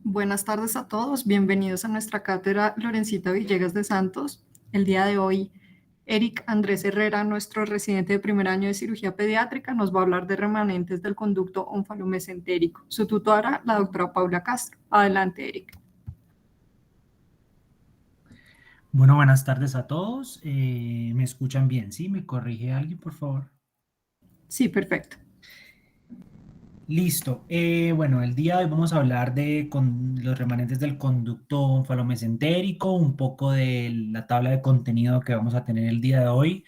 Buenas tardes a todos, bienvenidos a nuestra cátedra Lorencita Villegas de Santos. El día de hoy, Eric Andrés Herrera, nuestro residente de primer año de cirugía pediátrica, nos va a hablar de remanentes del conducto onfalomesentérico. Su tutora, la doctora Paula Castro. Adelante, Eric. Bueno, buenas tardes a todos. ¿Me escuchan bien? ¿Sí? ¿Me corrige alguien, por favor? Sí, perfecto. Listo. Bueno, el día de hoy vamos a hablar de los remanentes del conducto onfalomesentérico, un poco de la tabla de contenido que vamos a tener el día de hoy.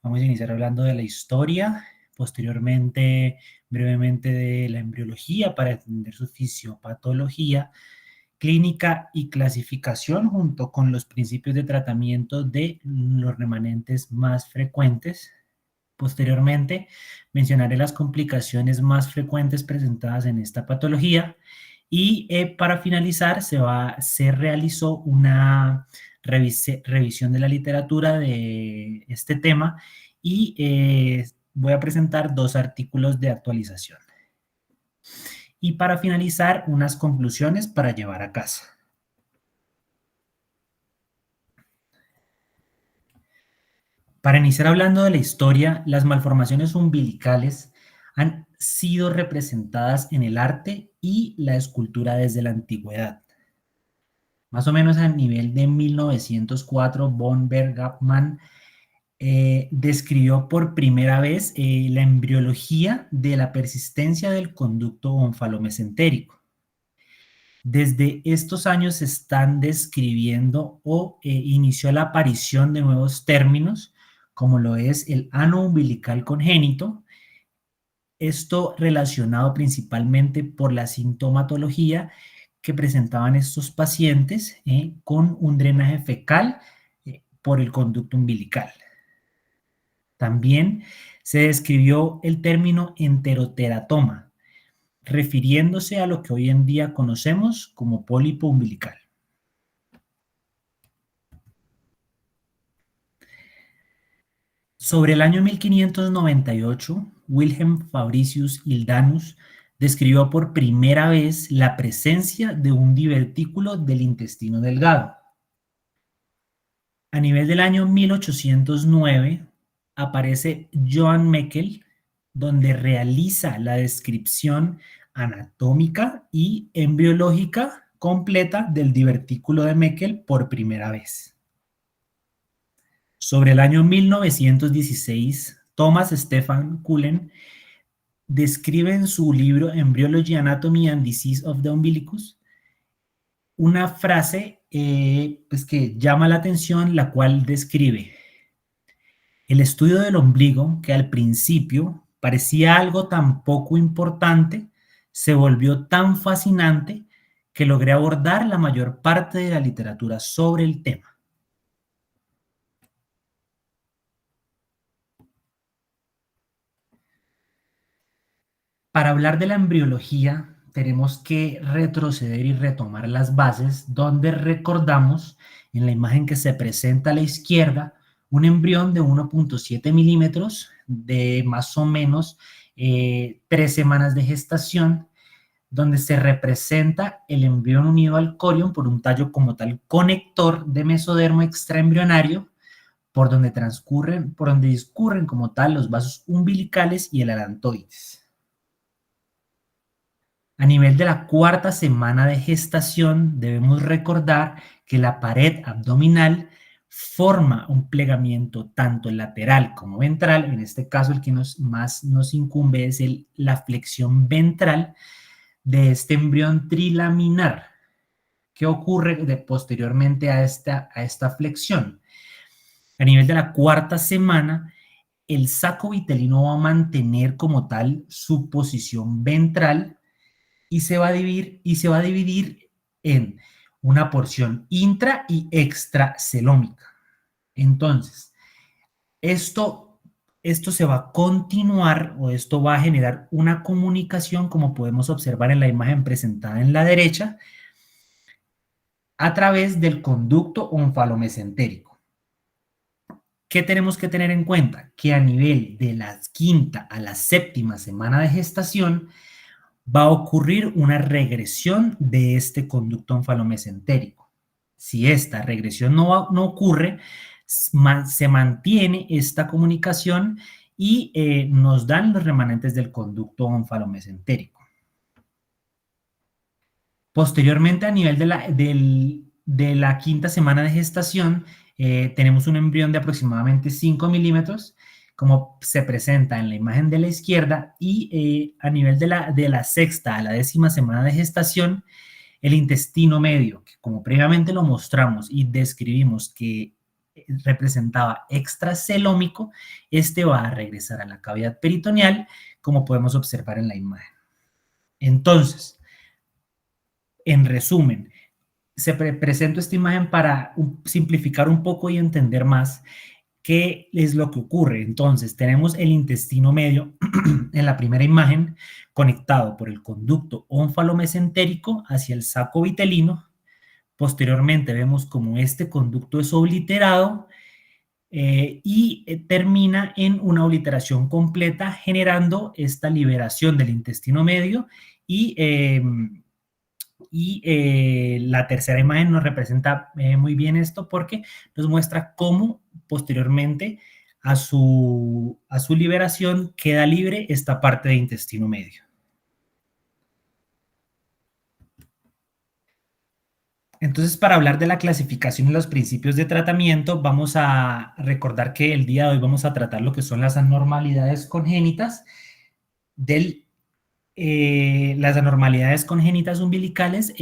Vamos a iniciar hablando de la historia, posteriormente, brevemente de la embriología para entender su fisiopatología, clínica y clasificación junto con los principios de tratamiento de los remanentes más frecuentes. Posteriormente, mencionaré las complicaciones más frecuentes presentadas en esta patología y para finalizar se realizó una revisión de la literatura de este tema y voy a presentar dos artículos de actualización. Y para finalizar, unas conclusiones para llevar a casa. Para iniciar hablando de la historia, las malformaciones umbilicales han sido representadas en el arte y la escultura desde la antigüedad. Más o menos a nivel de 1904, von Bergman describió por primera vez la embriología de la persistencia del conducto onfalomesentérico. Desde estos años se están describiendo o inició la aparición de nuevos términos, como lo es el ano umbilical congénito, esto relacionado principalmente por la sintomatología que presentaban estos pacientes con un drenaje fecal por el conducto umbilical. También se describió el término enteroteratoma, refiriéndose a lo que hoy en día conocemos como pólipo umbilical. Sobre el año 1598, Wilhelm Fabricius Hildanus describió por primera vez la presencia de un divertículo del intestino delgado. A nivel del año 1809 aparece Johann Meckel, donde realiza la descripción anatómica y embriológica completa del divertículo de Meckel por primera vez. Sobre el año 1916, Thomas Stephan Cullen describe en su libro Embryology, Anatomy and Disease of the Umbilicus una frase pues que llama la atención, la cual describe: el estudio del ombligo, que al principio parecía algo tan poco importante, se volvió tan fascinante que logré abordar la mayor parte de la literatura sobre el tema. Para hablar de la embriología, tenemos que retroceder y retomar las bases, donde recordamos en la imagen que se presenta a la izquierda un embrión de 1.7 milímetros de más o menos 3 semanas de gestación, donde se representa el embrión unido al corion por un tallo como tal conector de mesodermo extraembrionario, por donde discurren como tal los vasos umbilicales y el alantoides. A nivel de la cuarta semana de gestación, debemos recordar que la pared abdominal forma un plegamiento tanto lateral como ventral. En este caso, el que más nos incumbe es la flexión ventral de este embrión trilaminar. ¿Qué ocurre posteriormente a esta flexión? A nivel de la cuarta semana, el saco vitelino va a mantener como tal su posición ventral y se va a dividir en una porción intra y extracelómica. Entonces, esto se va a continuar, o esto va a generar una comunicación, como podemos observar en la imagen presentada en la derecha, a través del conducto onfalomesentérico. ¿Qué tenemos que tener en cuenta? Que a nivel de la quinta a la séptima semana de gestación va a ocurrir una regresión de este conducto onfalomesentérico. Si esta regresión no ocurre, se mantiene esta comunicación y nos dan los remanentes del conducto onfalomesentérico. Posteriormente, a nivel de la quinta semana de gestación, tenemos un embrión de aproximadamente 5 milímetros, como se presenta en la imagen de la izquierda, y a nivel de la sexta a la 10ª semana de gestación, el intestino medio, que como previamente lo mostramos y describimos que representaba extracelómico, este va a regresar a la cavidad peritoneal, como podemos observar en la imagen. Entonces, en resumen, presento esta imagen para simplificar un poco y entender más qué es lo que ocurre. Entonces, tenemos el intestino medio en la primera imagen conectado por el conducto onfalomesentérico hacia el saco vitelino. Posteriormente vemos como este conducto es obliterado y termina en una obliteración completa, generando esta liberación del intestino medio y la tercera imagen nos representa muy bien esto porque nos muestra cómo posteriormente a su liberación queda libre esta parte de intestino medio. Entonces, para hablar de la clasificación y los principios de tratamiento, vamos a recordar que el día de hoy vamos a tratar lo que son las anormalidades congénitas las anormalidades congénitas umbilicales,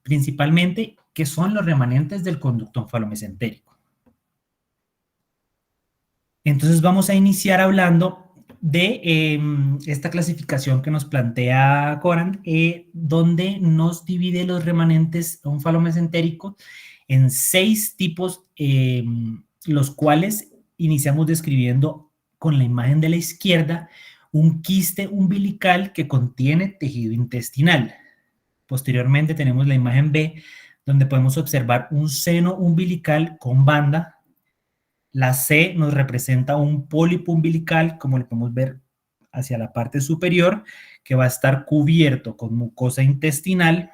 principalmente, que son los remanentes del conducto onfalomesentérico. Entonces vamos a iniciar hablando de esta clasificación que nos plantea Coran, donde nos divide los remanentes onfalomesentéricos en 6 tipos, los cuales iniciamos describiendo con la imagen de la izquierda un quiste umbilical que contiene tejido intestinal. Posteriormente tenemos la imagen B, donde podemos observar un seno umbilical con banda. La C nos representa un pólipo umbilical, como lo podemos ver hacia la parte superior, que va a estar cubierto con mucosa intestinal.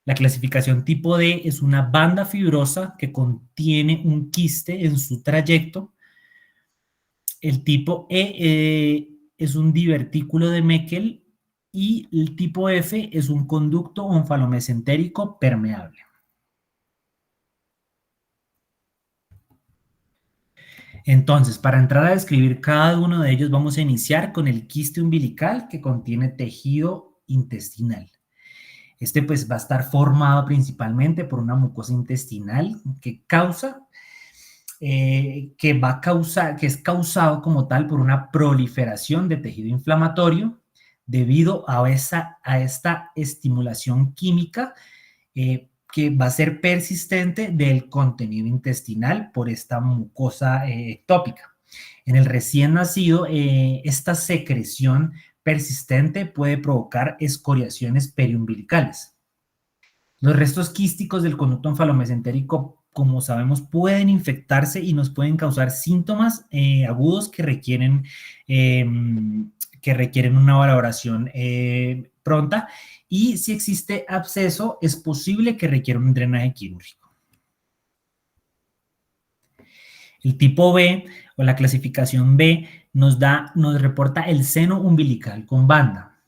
La clasificación tipo D es una banda fibrosa que contiene un quiste en su trayecto. El tipo E es un divertículo de Meckel y el tipo F es un conducto onfalomesentérico permeable. Entonces, para entrar a describir cada uno de ellos, vamos a iniciar con el quiste umbilical que contiene tejido intestinal. Este pues va a estar formado principalmente por una mucosa intestinal que es causado como tal por una proliferación de tejido inflamatorio debido a esta estimulación química que va a ser persistente del contenido intestinal por esta mucosa ectópica. En el recién nacido, esta secreción persistente puede provocar escoriaciones periumbilicales. Los restos quísticos del conducto onfalomesentérico, como sabemos, pueden infectarse y nos pueden causar síntomas agudos que requieren una valoración pronta, y si existe absceso, es posible que requiera un drenaje quirúrgico. El tipo B o la clasificación B nos reporta el seno umbilical con banda.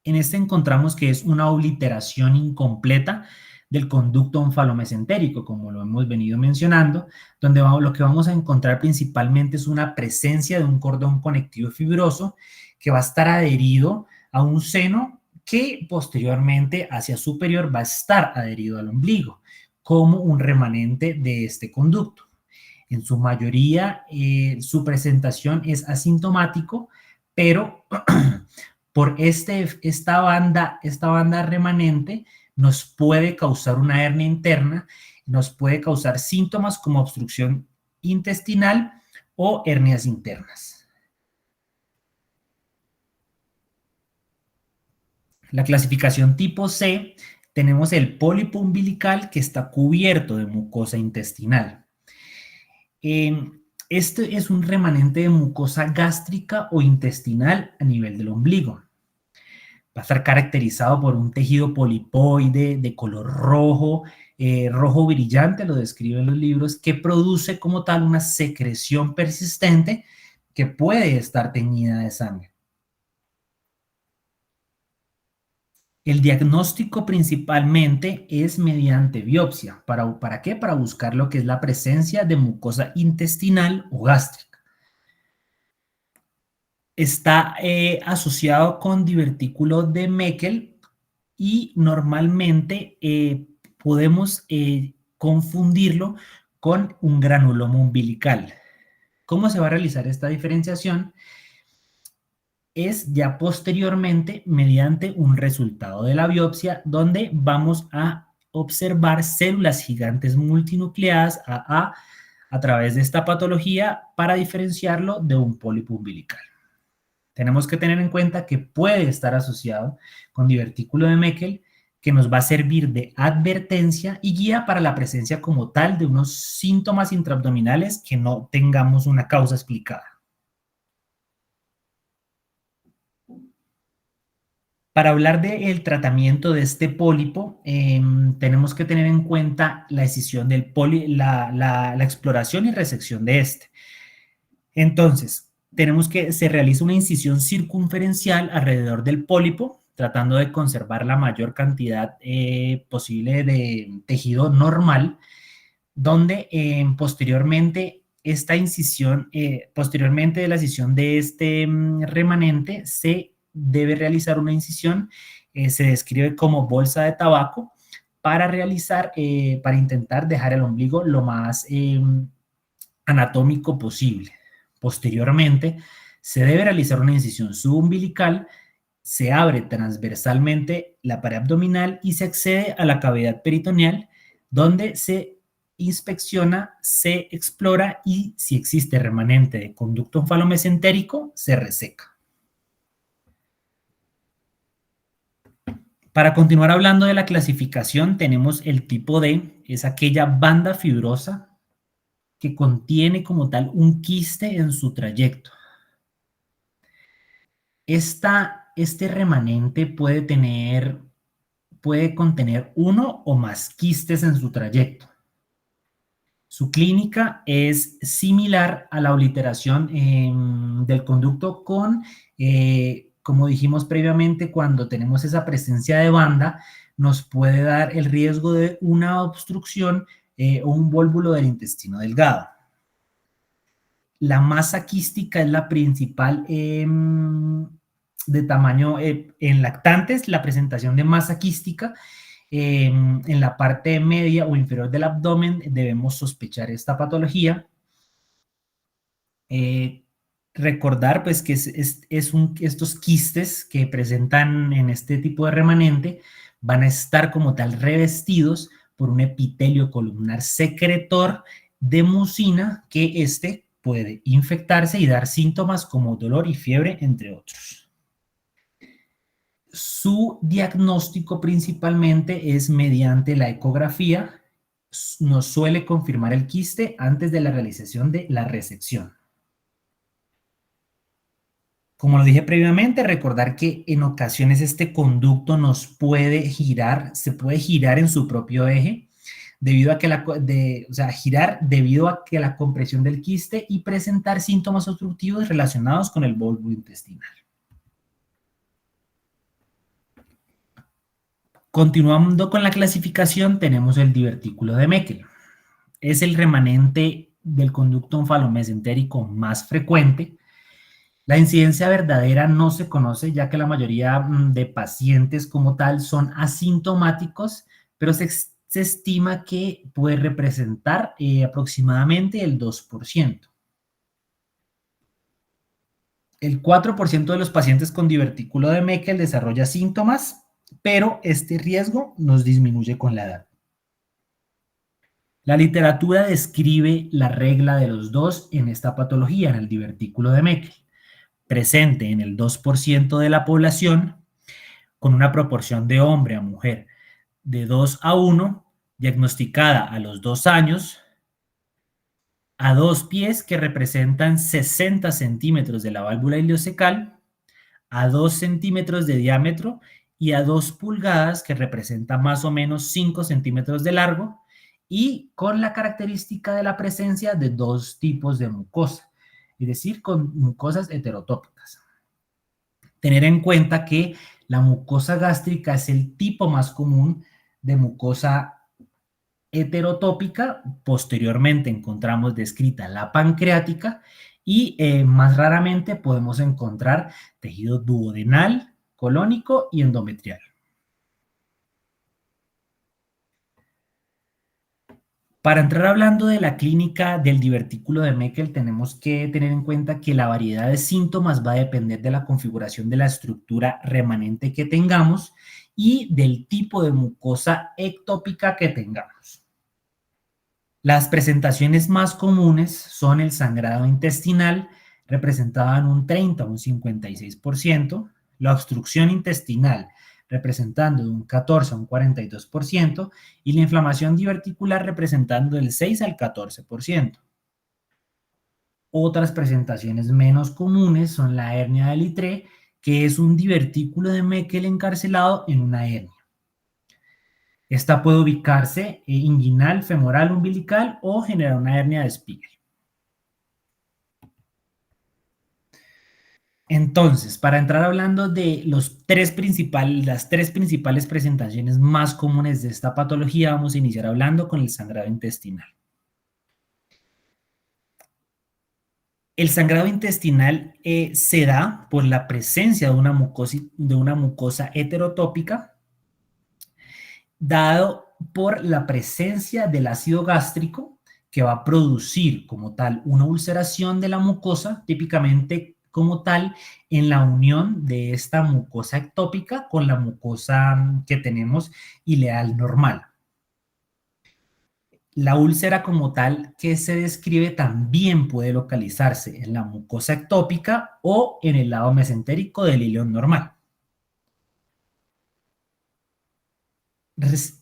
En este encontramos que es una obliteración incompleta del conducto onfalomesentérico, como lo hemos venido mencionando, donde lo que vamos a encontrar principalmente es una presencia de un cordón conectivo fibroso que va a estar adherido a un seno que posteriormente hacia superior va a estar adherido al ombligo, como un remanente de este conducto. En su mayoría, su presentación es asintomático, pero por esta banda remanente nos puede causar una hernia interna, nos puede causar síntomas como obstrucción intestinal o hernias internas. La clasificación tipo C, tenemos el pólipo umbilical que está cubierto de mucosa intestinal. Este es un remanente de mucosa gástrica o intestinal a nivel del ombligo. Va a estar caracterizado por un tejido polipoide de color rojo, rojo brillante, lo describen los libros, que produce como tal una secreción persistente que puede estar teñida de sangre. El diagnóstico principalmente es mediante biopsia. ¿Para qué? Para buscar lo que es la presencia de mucosa intestinal o gástrica. Está asociado con divertículo de Meckel y normalmente podemos confundirlo con un granuloma umbilical. ¿Cómo se va a realizar esta diferenciación? Es ya posteriormente mediante un resultado de la biopsia donde vamos a observar células gigantes multinucleadas a través de esta patología para diferenciarlo de un pólipo umbilical. Tenemos que tener en cuenta que puede estar asociado con divertículo de Meckel, que nos va a servir de advertencia y guía para la presencia como tal de unos síntomas intraabdominales que no tengamos una causa explicada. Para hablar del tratamiento de este pólipo, tenemos que tener en cuenta la decisión del la exploración y resección de este. Entonces, tenemos que se realiza una incisión circunferencial alrededor del pólipo, tratando de conservar la mayor cantidad posible de tejido normal, donde posteriormente esta incisión, posteriormente de la incisión de este remanente, se debe realizar una incisión, se describe como bolsa de tabaco, para realizar, para intentar dejar el ombligo lo más anatómico posible. Posteriormente, se debe realizar una incisión subumbilical, se abre transversalmente la pared abdominal y se accede a la cavidad peritoneal, donde se inspecciona, se explora y si existe remanente de conducto onfalomesentérico, se reseca. Para continuar hablando de la clasificación, tenemos el tipo D, es aquella banda fibrosa que contiene como tal un quiste en su trayecto. Este remanente puede contener uno o más quistes en su trayecto. Su clínica es similar a la obliteración del conducto como dijimos previamente, cuando tenemos esa presencia de banda, nos puede dar el riesgo de una obstrucción o un vólvulo del intestino delgado. La masa quística es la principal de tamaño en lactantes, la presentación de masa quística. En la parte media o inferior del abdomen debemos sospechar esta patología. Recordar pues que estos quistes que presentan en este tipo de remanente van a estar como tal revestidos por un epitelio columnar secretor de mucina que puede infectarse y dar síntomas como dolor y fiebre, entre otros. Su diagnóstico principalmente es mediante la ecografía. Nos suele confirmar el quiste antes de la realización de la resección. Como lo dije previamente, recordar que en ocasiones este conducto nos puede girar, se puede girar en su propio eje, debido a que girar debido a que la compresión del quiste y presentar síntomas obstructivos relacionados con el bulbo intestinal. Continuando con la clasificación, tenemos el divertículo de Meckel. Es el remanente del conducto onfalomesentérico más frecuente. La incidencia verdadera no se conoce, ya que la mayoría de pacientes como tal son asintomáticos, pero se estima que puede representar aproximadamente el 2%. El 4% de los pacientes con divertículo de Meckel desarrolla síntomas, pero este riesgo nos disminuye con la edad. La literatura describe la regla de los 2 en esta patología, en el divertículo de Meckel, presente en el 2% de la población, con una proporción de hombre a mujer de 2 a 1, diagnosticada a los 2 años, a 2 pies que representan 60 centímetros de la válvula ileocecal, a 2 centímetros de diámetro y a 2 pulgadas que representa más o menos 5 centímetros de largo, y con la característica de la presencia de 2 tipos de mucosa, es decir, con mucosas heterotópicas. Tener en cuenta que la mucosa gástrica es el tipo más común de mucosa heterotópica. Posteriormente encontramos descrita la pancreática y más raramente podemos encontrar tejido duodenal, colónico y endometrial. Para entrar hablando de la clínica del divertículo de Meckel, tenemos que tener en cuenta que la variedad de síntomas va a depender de la configuración de la estructura remanente que tengamos y del tipo de mucosa ectópica que tengamos. Las presentaciones más comunes son el sangrado intestinal, representado en un 30 a un 56%, la obstrucción intestinal, representando de un 14 a un 42%, y la inflamación diverticular, representando del 6 al 14%. Otras presentaciones menos comunes son la hernia de Littré, que es un divertículo de Meckel encarcelado en una hernia. Esta puede ubicarse inguinal, femoral, umbilical o generar una hernia de Spiegel. Entonces, para entrar hablando de las tres principales presentaciones más comunes de esta patología, vamos a iniciar hablando con el sangrado intestinal. El sangrado intestinal se da por la presencia de una mucosa heterotópica, dado por la presencia del ácido gástrico, que va a producir como tal una ulceración de la mucosa, típicamente como tal en la unión de esta mucosa ectópica con la mucosa que tenemos ileal normal. La úlcera como tal que se describe también puede localizarse en la mucosa ectópica o en el lado mesentérico del ileón normal.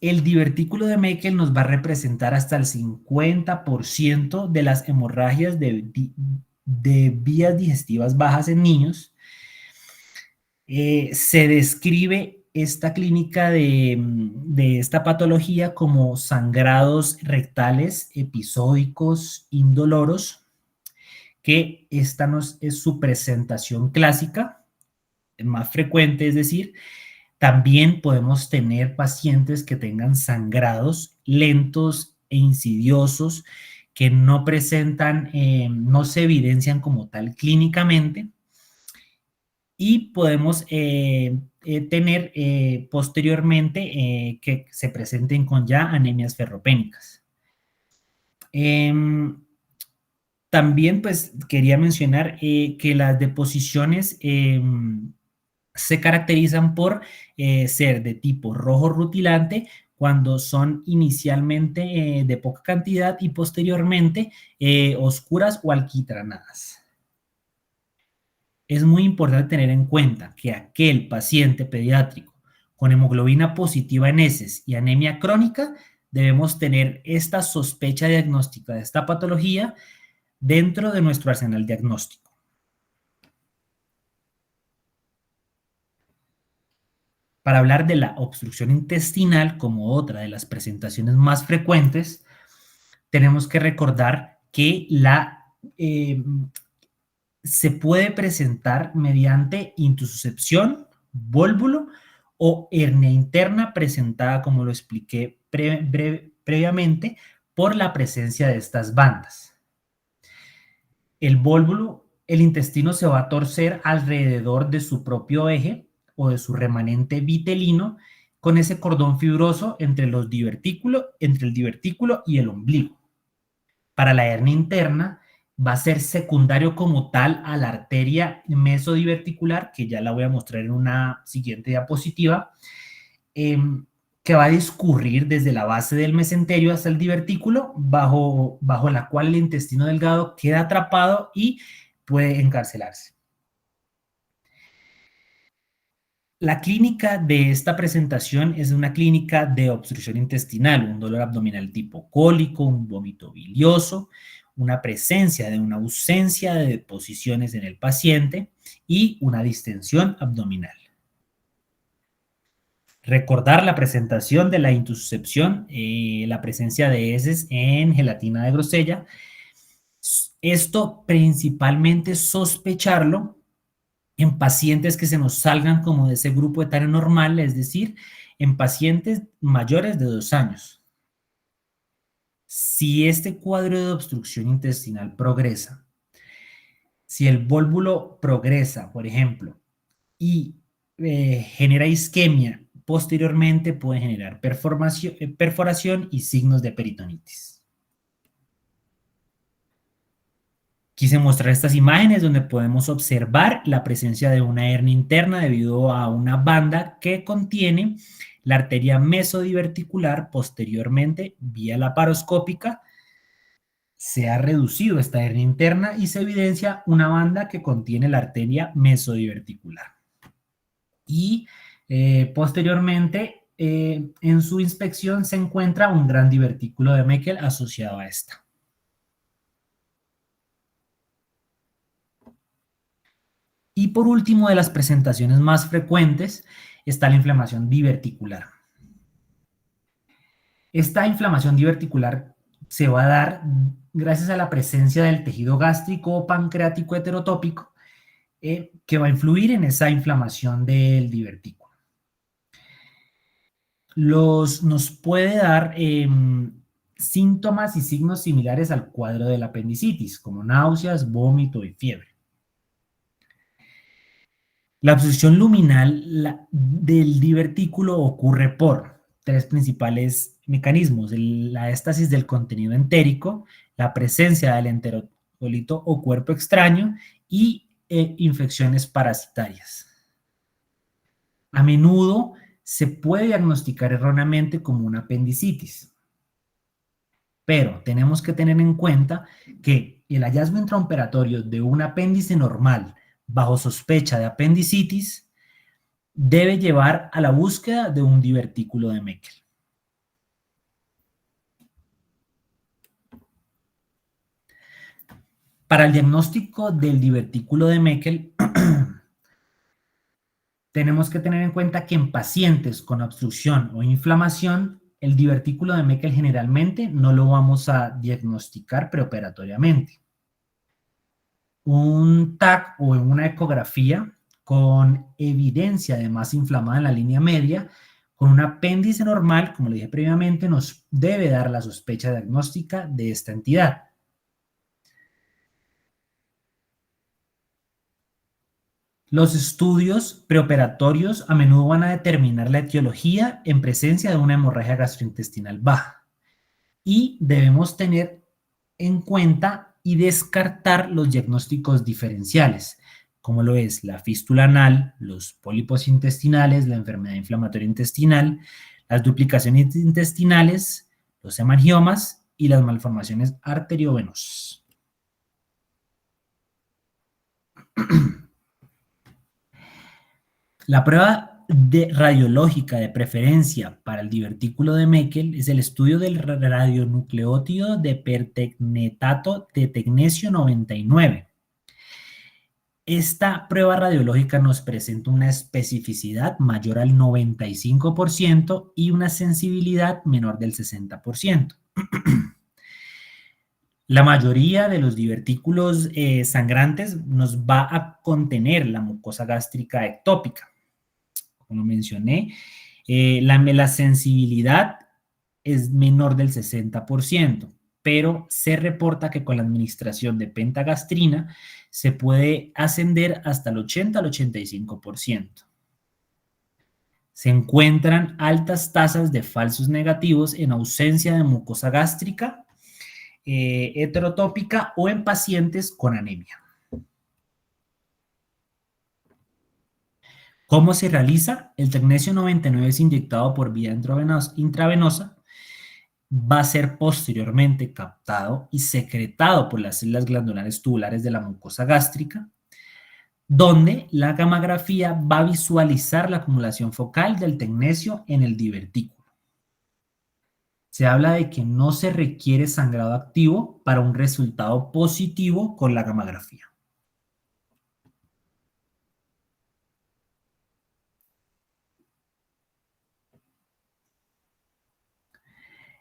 El divertículo de Meckel nos va a representar hasta el 50% de las hemorragias de vías digestivas bajas en niños. Se describe esta clínica de esta patología como sangrados rectales episódicos indoloros, que esta es su presentación clásica, más frecuente, es decir, también podemos tener pacientes que tengan sangrados lentos e insidiosos que no presentan, no se evidencian como tal clínicamente, y podemos tener posteriormente que se presenten con ya anemias ferropénicas. También pues quería mencionar que las deposiciones se caracterizan por ser de tipo rojo rutilante cuando son inicialmente de poca cantidad y posteriormente oscuras o alquitranadas. Es muy importante tener en cuenta que aquel paciente pediátrico con hemoglobina positiva en heces y anemia crónica, debemos tener esta sospecha diagnóstica de esta patología dentro de nuestro arsenal diagnóstico. Para hablar de la obstrucción intestinal como otra de las presentaciones más frecuentes, tenemos que recordar que se puede presentar mediante intususcepción, vólvulo o hernia interna presentada, como lo expliqué previamente, por la presencia de estas bandas. El vólvulo, el intestino se va a torcer alrededor de su propio eje o de su remanente vitelino, con ese cordón fibroso entre el divertículo y el ombligo. Para la hernia interna va a ser secundario como tal a la arteria mesodiverticular, que ya la voy a mostrar en una siguiente diapositiva, que va a discurrir desde la base del mesenterio hasta el divertículo, bajo la cual el intestino delgado queda atrapado y puede encarcelarse. La clínica de esta presentación es una clínica de obstrucción intestinal, un dolor abdominal tipo cólico, un vómito bilioso, una presencia de una ausencia de deposiciones en el paciente y una distensión abdominal. Recordar la presentación de la intussuscepción, la presencia de heces en gelatina de grosella. Esto principalmente sospecharlo en pacientes que se nos salgan como de ese grupo etario normal, es decir, en pacientes mayores de 2 años. Si este cuadro de obstrucción intestinal progresa, si el vólvulo progresa, por ejemplo, y genera isquemia, posteriormente puede generar perforación y signos de peritonitis. Quise mostrar estas imágenes donde podemos observar la presencia de una hernia interna debido a una banda que contiene la arteria mesodiverticular. Posteriormente, vía laparoscópica, se ha reducido esta hernia interna y se evidencia una banda que contiene la arteria mesodiverticular. Y posteriormente, en su inspección se encuentra un gran divertículo de Meckel asociado a esta. Y por último, de las presentaciones más frecuentes, está la inflamación diverticular. Esta inflamación diverticular se va a dar gracias a la presencia del tejido gástrico o pancreático heterotópico, que va a influir en esa inflamación del divertículo. Nos puede dar síntomas y signos similares al cuadro de la apendicitis, como náuseas, vómito y fiebre. La obstrucción luminal del divertículo ocurre por 3 principales mecanismos: la éstasis del contenido entérico, la presencia del enterocólito o cuerpo extraño y infecciones parasitarias. A menudo se puede diagnosticar erróneamente como una apendicitis, pero tenemos que tener en cuenta que el hallazgo intraoperatorio de un apéndice normal bajo sospecha de apendicitis debe llevar a la búsqueda de un divertículo de Meckel. Para el diagnóstico del divertículo de Meckel, tenemos que tener en cuenta que en pacientes con obstrucción o inflamación, el divertículo de Meckel generalmente no lo vamos a diagnosticar preoperatoriamente. Un TAC o una ecografía con evidencia de masa inflamada en la línea media, con un apéndice normal, como le dije previamente, nos debe dar la sospecha diagnóstica de esta entidad. Los estudios preoperatorios a menudo van a determinar la etiología en presencia de una hemorragia gastrointestinal baja, y debemos tener en cuenta y descartar los diagnósticos diferenciales, como lo es la fístula anal, los pólipos intestinales, la enfermedad inflamatoria intestinal, las duplicaciones intestinales, los hemangiomas y las malformaciones arteriovenosas. La prueba radiológica de preferencia para el divertículo de Meckel es el estudio del radionucleótido de pertecnetato de tecnecio 99. Esta prueba radiológica nos presenta una especificidad mayor al 95% y una sensibilidad menor del 60%. La mayoría de los divertículos sangrantes nos va a contener la mucosa gástrica ectópica. Como mencioné, la sensibilidad es menor del 60%, pero se reporta que con la administración de pentagastrina se puede ascender hasta el 80 al 85%. Se encuentran altas tasas de falsos negativos en ausencia de mucosa gástrica heterotópica o en pacientes con anemia. ¿Cómo se realiza? El tecnecio 99 es inyectado por vía intravenosa, va a ser posteriormente captado y secretado por las células glandulares tubulares de la mucosa gástrica. donde la gammagrafía va a visualizar la acumulación focal del tecnecio en el divertículo. Se habla de que no se requiere sangrado activo para un resultado positivo con la gammagrafía.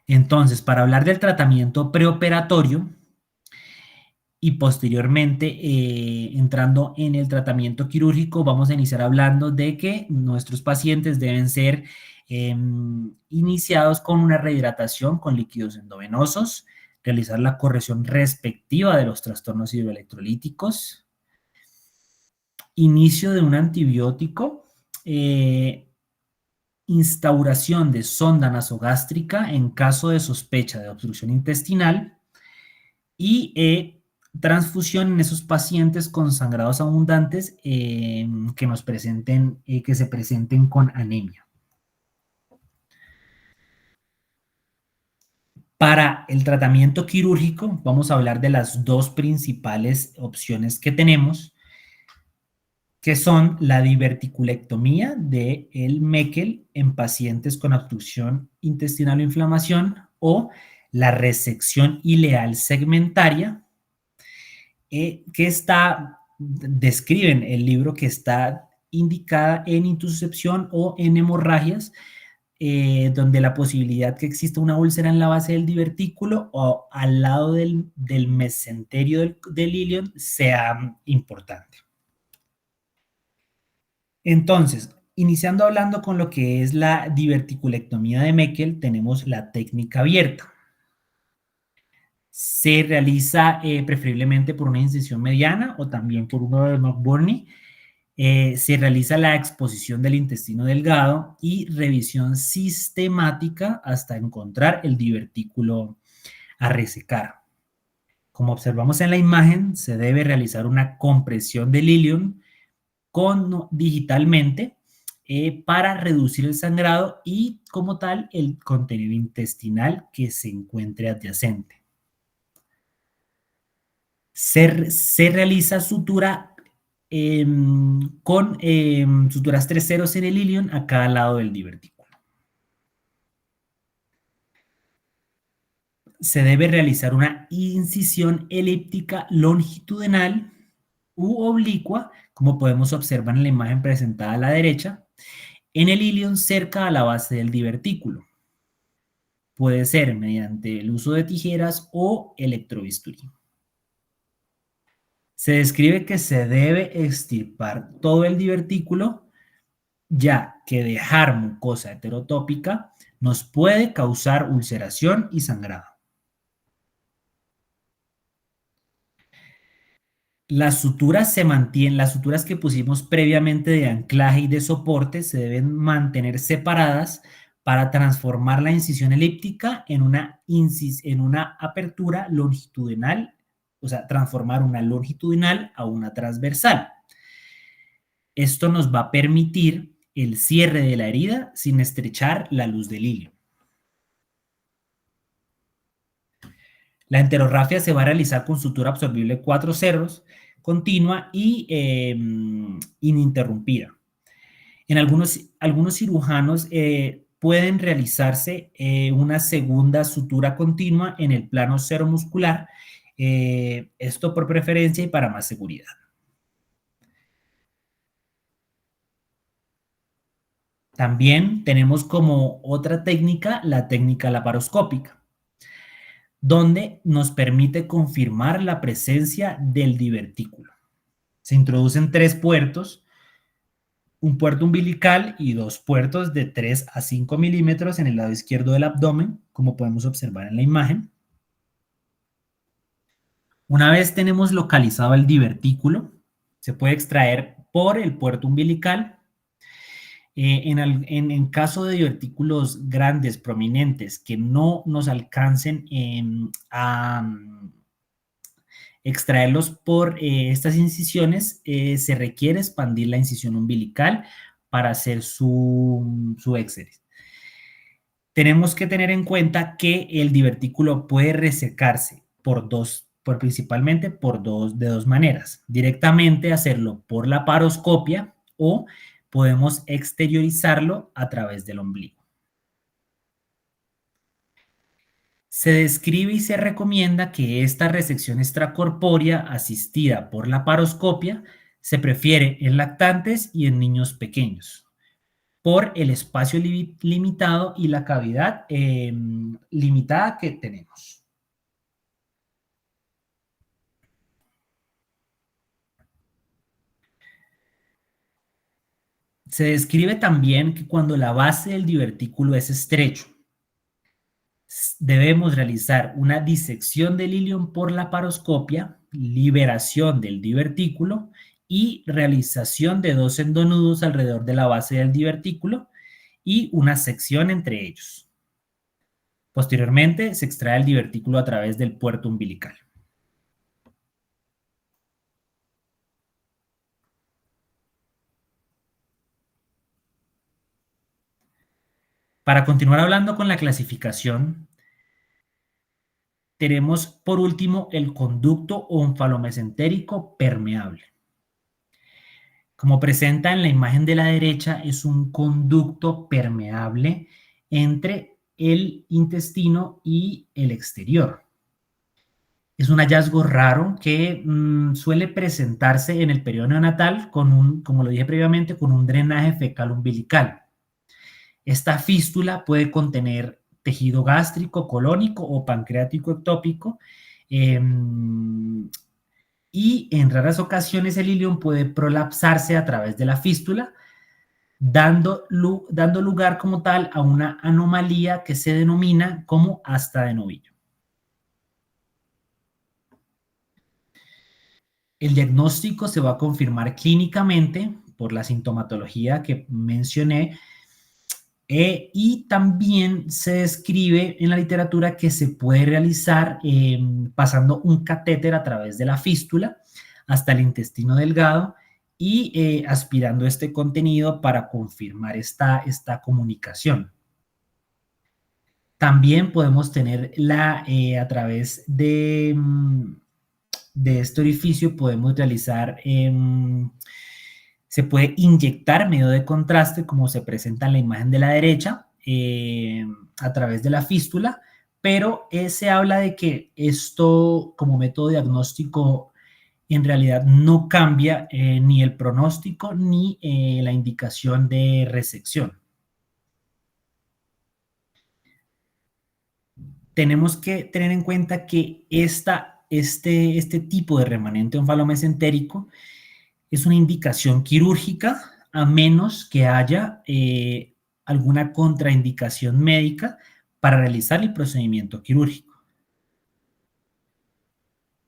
Entonces, para hablar del tratamiento preoperatorio y posteriormente entrando en el tratamiento quirúrgico, vamos a iniciar hablando de que nuestros pacientes deben ser iniciados con una rehidratación con líquidos endovenosos, realizar la corrección respectiva de los trastornos hidroelectrolíticos, inicio de un antibiótico, instauración de sonda nasogástrica en caso de sospecha de obstrucción intestinal y transfusión en esos pacientes con sangrados abundantes que se presenten con anemia. Para el tratamiento quirúrgico vamos a hablar de las dos principales opciones que tenemos, que son la diverticulectomía del Meckel en pacientes con obstrucción intestinal o inflamación, o la resección ileal segmentaria, describen el libro que está indicada en intususcepción o en hemorragias, donde la posibilidad que exista una úlcera en la base del divertículo o al lado del mesenterio del ilion sea importante. Entonces, iniciando hablando con lo que es la diverticulectomía de Meckel, tenemos la técnica abierta. Se realiza preferiblemente por una incisión mediana o también por uno de McBurney. Se realiza la exposición del intestino delgado y revisión sistemática hasta encontrar el divertículo a resecar. Como observamos en la imagen, se debe realizar una compresión del ilion digitalmente para reducir el sangrado y, como tal, el contenido intestinal que se encuentre adyacente. Se realiza sutura con suturas 3 ceros en el ilion a cada lado del divertículo. Se debe realizar una incisión elíptica longitudinal u oblicua, como podemos observar en la imagen presentada a la derecha, en el ilion cerca a la base del divertículo. Puede ser mediante el uso de tijeras o electrobisturí. Se describe que se debe extirpar todo el divertículo, ya que dejar mucosa heterotópica nos puede causar ulceración y sangrado. Las suturas se mantienen, las suturas que pusimos previamente de anclaje y de soporte se deben mantener separadas para transformar la incisión elíptica en una apertura longitudinal, o sea, transformar una longitudinal a una transversal. Esto nos va a permitir el cierre de la herida sin estrechar la luz del ilion. La enterorrafia se va a realizar con sutura absorbible 4 cerros, continua y ininterrumpida. En algunos cirujanos pueden realizarse una segunda sutura continua en el plano seromuscular, esto por preferencia y para más seguridad. También tenemos como otra técnica la técnica laparoscópica, donde nos permite confirmar la presencia del divertículo. Se introducen 3 puertos, un puerto umbilical y 2 puertos de 3 a 5 milímetros en el lado izquierdo del abdomen, como podemos observar en la imagen. Una vez tenemos localizado el divertículo, se puede extraer por el puerto umbilical. En caso de divertículos grandes, prominentes, que no nos alcancen a extraerlos por estas incisiones, se requiere expandir la incisión umbilical para hacer su éxeres. Tenemos que tener en cuenta que el divertículo puede resecarse por dos principalmente de dos maneras. Directamente hacerlo por la paroscopia o podemos exteriorizarlo a través del ombligo. Se describe y se recomienda que esta resección extracorpórea asistida por la paroscopia se prefiere en lactantes y en niños pequeños por el espacio limitado y la cavidad limitada que tenemos. Se describe también que cuando la base del divertículo es estrecho, debemos realizar una disección del ilion por la paroscopia, liberación del divertículo y realización de 2 endonudos alrededor de la base del divertículo y una sección entre ellos. Posteriormente, se extrae el divertículo a través del puerto umbilical. Para continuar hablando con la clasificación, tenemos por último el conducto onfalomesentérico permeable. Como presenta en la imagen de la derecha, es un conducto permeable entre el intestino y el exterior. Es un hallazgo raro que suele presentarse en el periodo neonatal como lo dije previamente, con un drenaje fecal umbilical. Esta fístula puede contener tejido gástrico, colónico o pancreático ectópico, y en raras ocasiones el ilion puede prolapsarse a través de la fístula, dando lugar como tal a una anomalía que se denomina como asta de novillo. El diagnóstico se va a confirmar clínicamente por la sintomatología que mencioné, y también se describe en la literatura que se puede realizar pasando un catéter a través de la fístula hasta el intestino delgado y aspirando este contenido para confirmar esta comunicación. También podemos tener a través de este orificio podemos realizar, se puede inyectar medio de contraste como se presenta en la imagen de la derecha a través de la fístula, pero se habla de que esto como método diagnóstico en realidad no cambia ni el pronóstico ni la indicación de resección. Tenemos que tener en cuenta que este tipo de remanente onfalomesentérico es una indicación quirúrgica a menos que haya alguna contraindicación médica para realizar el procedimiento quirúrgico.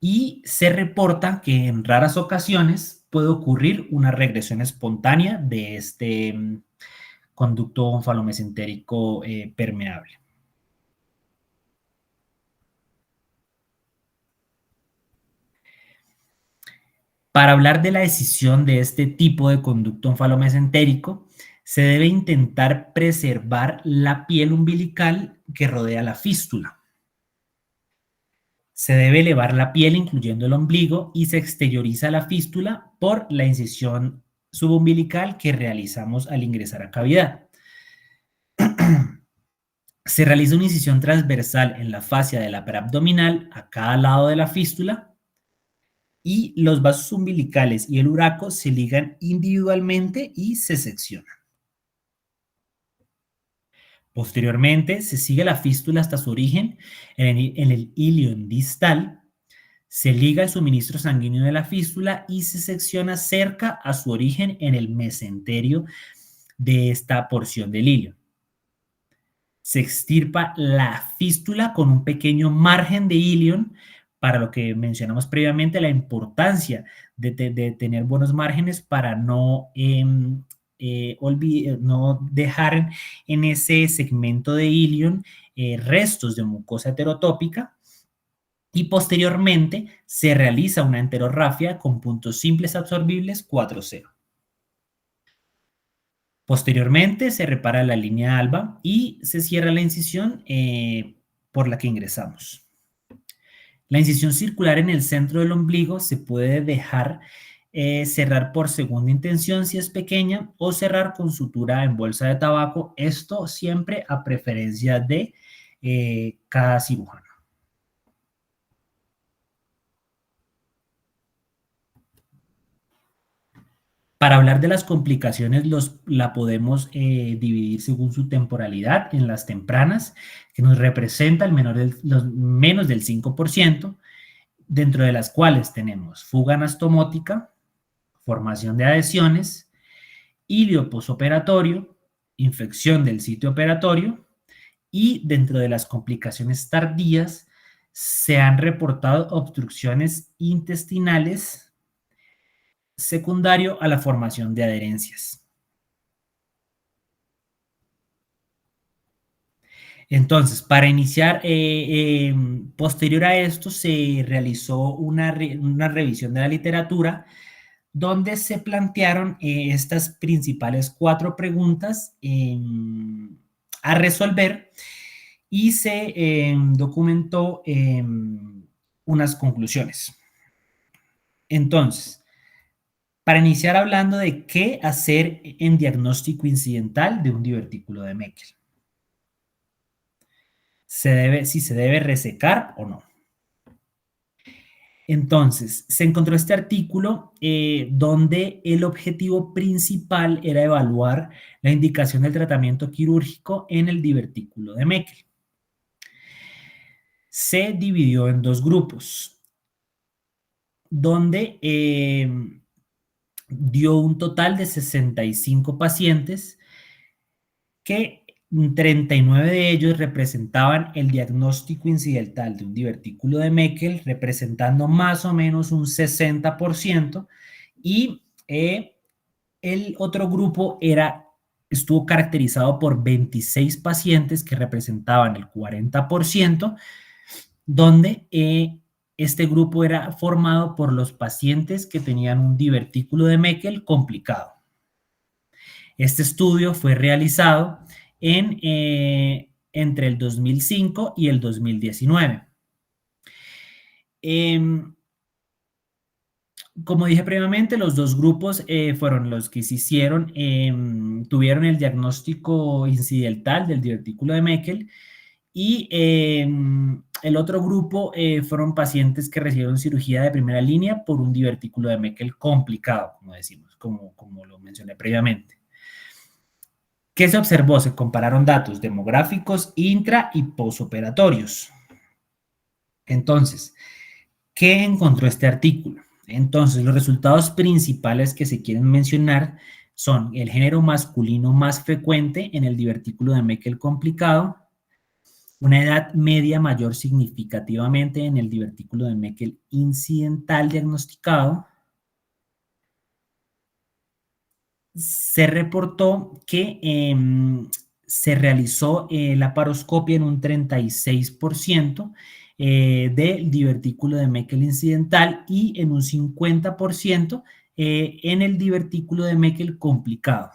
Y se reporta que en raras ocasiones puede ocurrir una regresión espontánea de este conducto onfalomesentérico permeable. Para hablar de la decisión de este tipo de conducto onfalomesentérico, se debe intentar preservar la piel umbilical que rodea la fístula. Se debe elevar la piel incluyendo el ombligo y se exterioriza la fístula por la incisión subumbilical que realizamos al ingresar a cavidad. Se realiza una incisión transversal en la fascia de la perabdominal a cada lado de la fístula y los vasos umbilicales y el uraco se ligan individualmente y se seccionan. Posteriormente, se sigue la fístula hasta su origen en el ilion distal, se liga el suministro sanguíneo de la fístula y se secciona cerca a su origen en el mesenterio de esta porción del ilion. Se extirpa la fístula con un pequeño margen de ilion, para lo que mencionamos previamente, la importancia de tener buenos márgenes para no dejar en ese segmento de ilion restos de mucosa heterotópica, y posteriormente se realiza una enterorrafia con puntos simples absorbibles 4-0. Posteriormente se repara la línea alba y se cierra la incisión por la que ingresamos. La incisión circular en el centro del ombligo se puede dejar cerrar por segunda intención si es pequeña o cerrar con sutura en bolsa de tabaco, esto siempre a preferencia de cada cirujano. Para hablar de las complicaciones, la podemos dividir según su temporalidad en las tempranas, que nos representa los menos del 5%, dentro de las cuales tenemos fuga anastomótica, formación de adhesiones, hilio posoperatorio, infección del sitio operatorio y dentro de las complicaciones tardías se han reportado obstrucciones intestinales secundario a la formación de adherencias. Entonces, para iniciar, posterior a esto, se realizó una revisión de la literatura donde se plantearon estas principales 4 preguntas a resolver y se documentó unas conclusiones. Entonces, para iniciar hablando de qué hacer en diagnóstico incidental de un divertículo de Meckel. Si se debe resecar o no. Entonces, se encontró este artículo donde el objetivo principal era evaluar la indicación del tratamiento quirúrgico en el divertículo de Meckel. Se dividió en 2 grupos, donde dio un total de 65 pacientes que 39 de ellos representaban el diagnóstico incidental de un divertículo de Meckel, representando más o menos un 60%, y el otro grupo estuvo caracterizado por 26 pacientes que representaban el 40%, donde este grupo era formado por los pacientes que tenían un divertículo de Meckel complicado. Este estudio fue realizado entre el 2005 y el 2019. Como dije previamente, los 2 grupos fueron los que se hicieron, tuvieron el diagnóstico incidental del divertículo de Meckel y el otro grupo fueron pacientes que recibieron cirugía de primera línea por un divertículo de Meckel complicado, como decimos, como lo mencioné previamente. ¿Qué se observó? Se compararon datos demográficos intra y posoperatorios. Entonces, ¿qué encontró este artículo? Entonces, los resultados principales que se quieren mencionar son el género masculino más frecuente en el divertículo de Meckel complicado, una edad media mayor significativamente en el divertículo de Meckel incidental diagnosticado. Se reportó que se realizó la laparoscopia en un 36% del divertículo de Meckel incidental y en un 50% en el divertículo de Meckel complicado.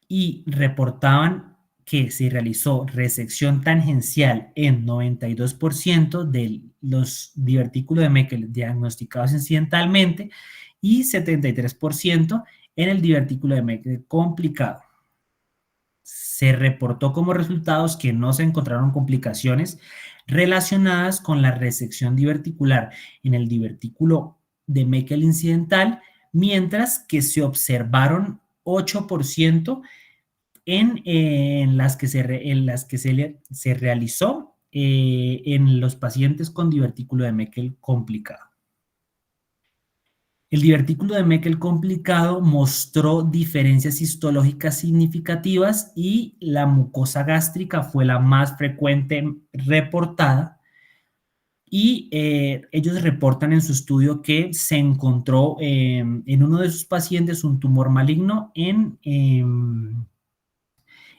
Y reportaban que se realizó resección tangencial en 92% de los divertículos de Meckel diagnosticados incidentalmente y 73% en el divertículo de Meckel complicado. Se reportó como resultados que no se encontraron complicaciones relacionadas con la resección diverticular en el divertículo de Meckel incidental, mientras que se observaron 8% en las que se realizó en los pacientes con divertículo de Meckel complicado. El divertículo de Meckel complicado mostró diferencias histológicas significativas y la mucosa gástrica fue la más frecuente reportada. Y ellos reportan en su estudio que se encontró en uno de sus pacientes un tumor maligno en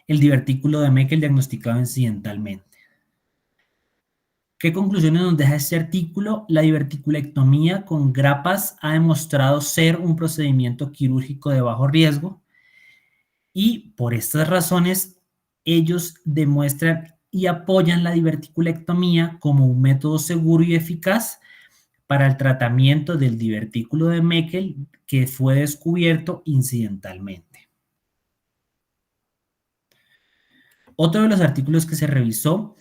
el divertículo de Meckel diagnosticado incidentalmente. ¿Qué conclusiones nos deja este artículo? La diverticulectomía con grapas ha demostrado ser un procedimiento quirúrgico de bajo riesgo y por estas razones ellos demuestran y apoyan la diverticulectomía como un método seguro y eficaz para el tratamiento del divertículo de Meckel que fue descubierto incidentalmente. Otro de los artículos que se revisó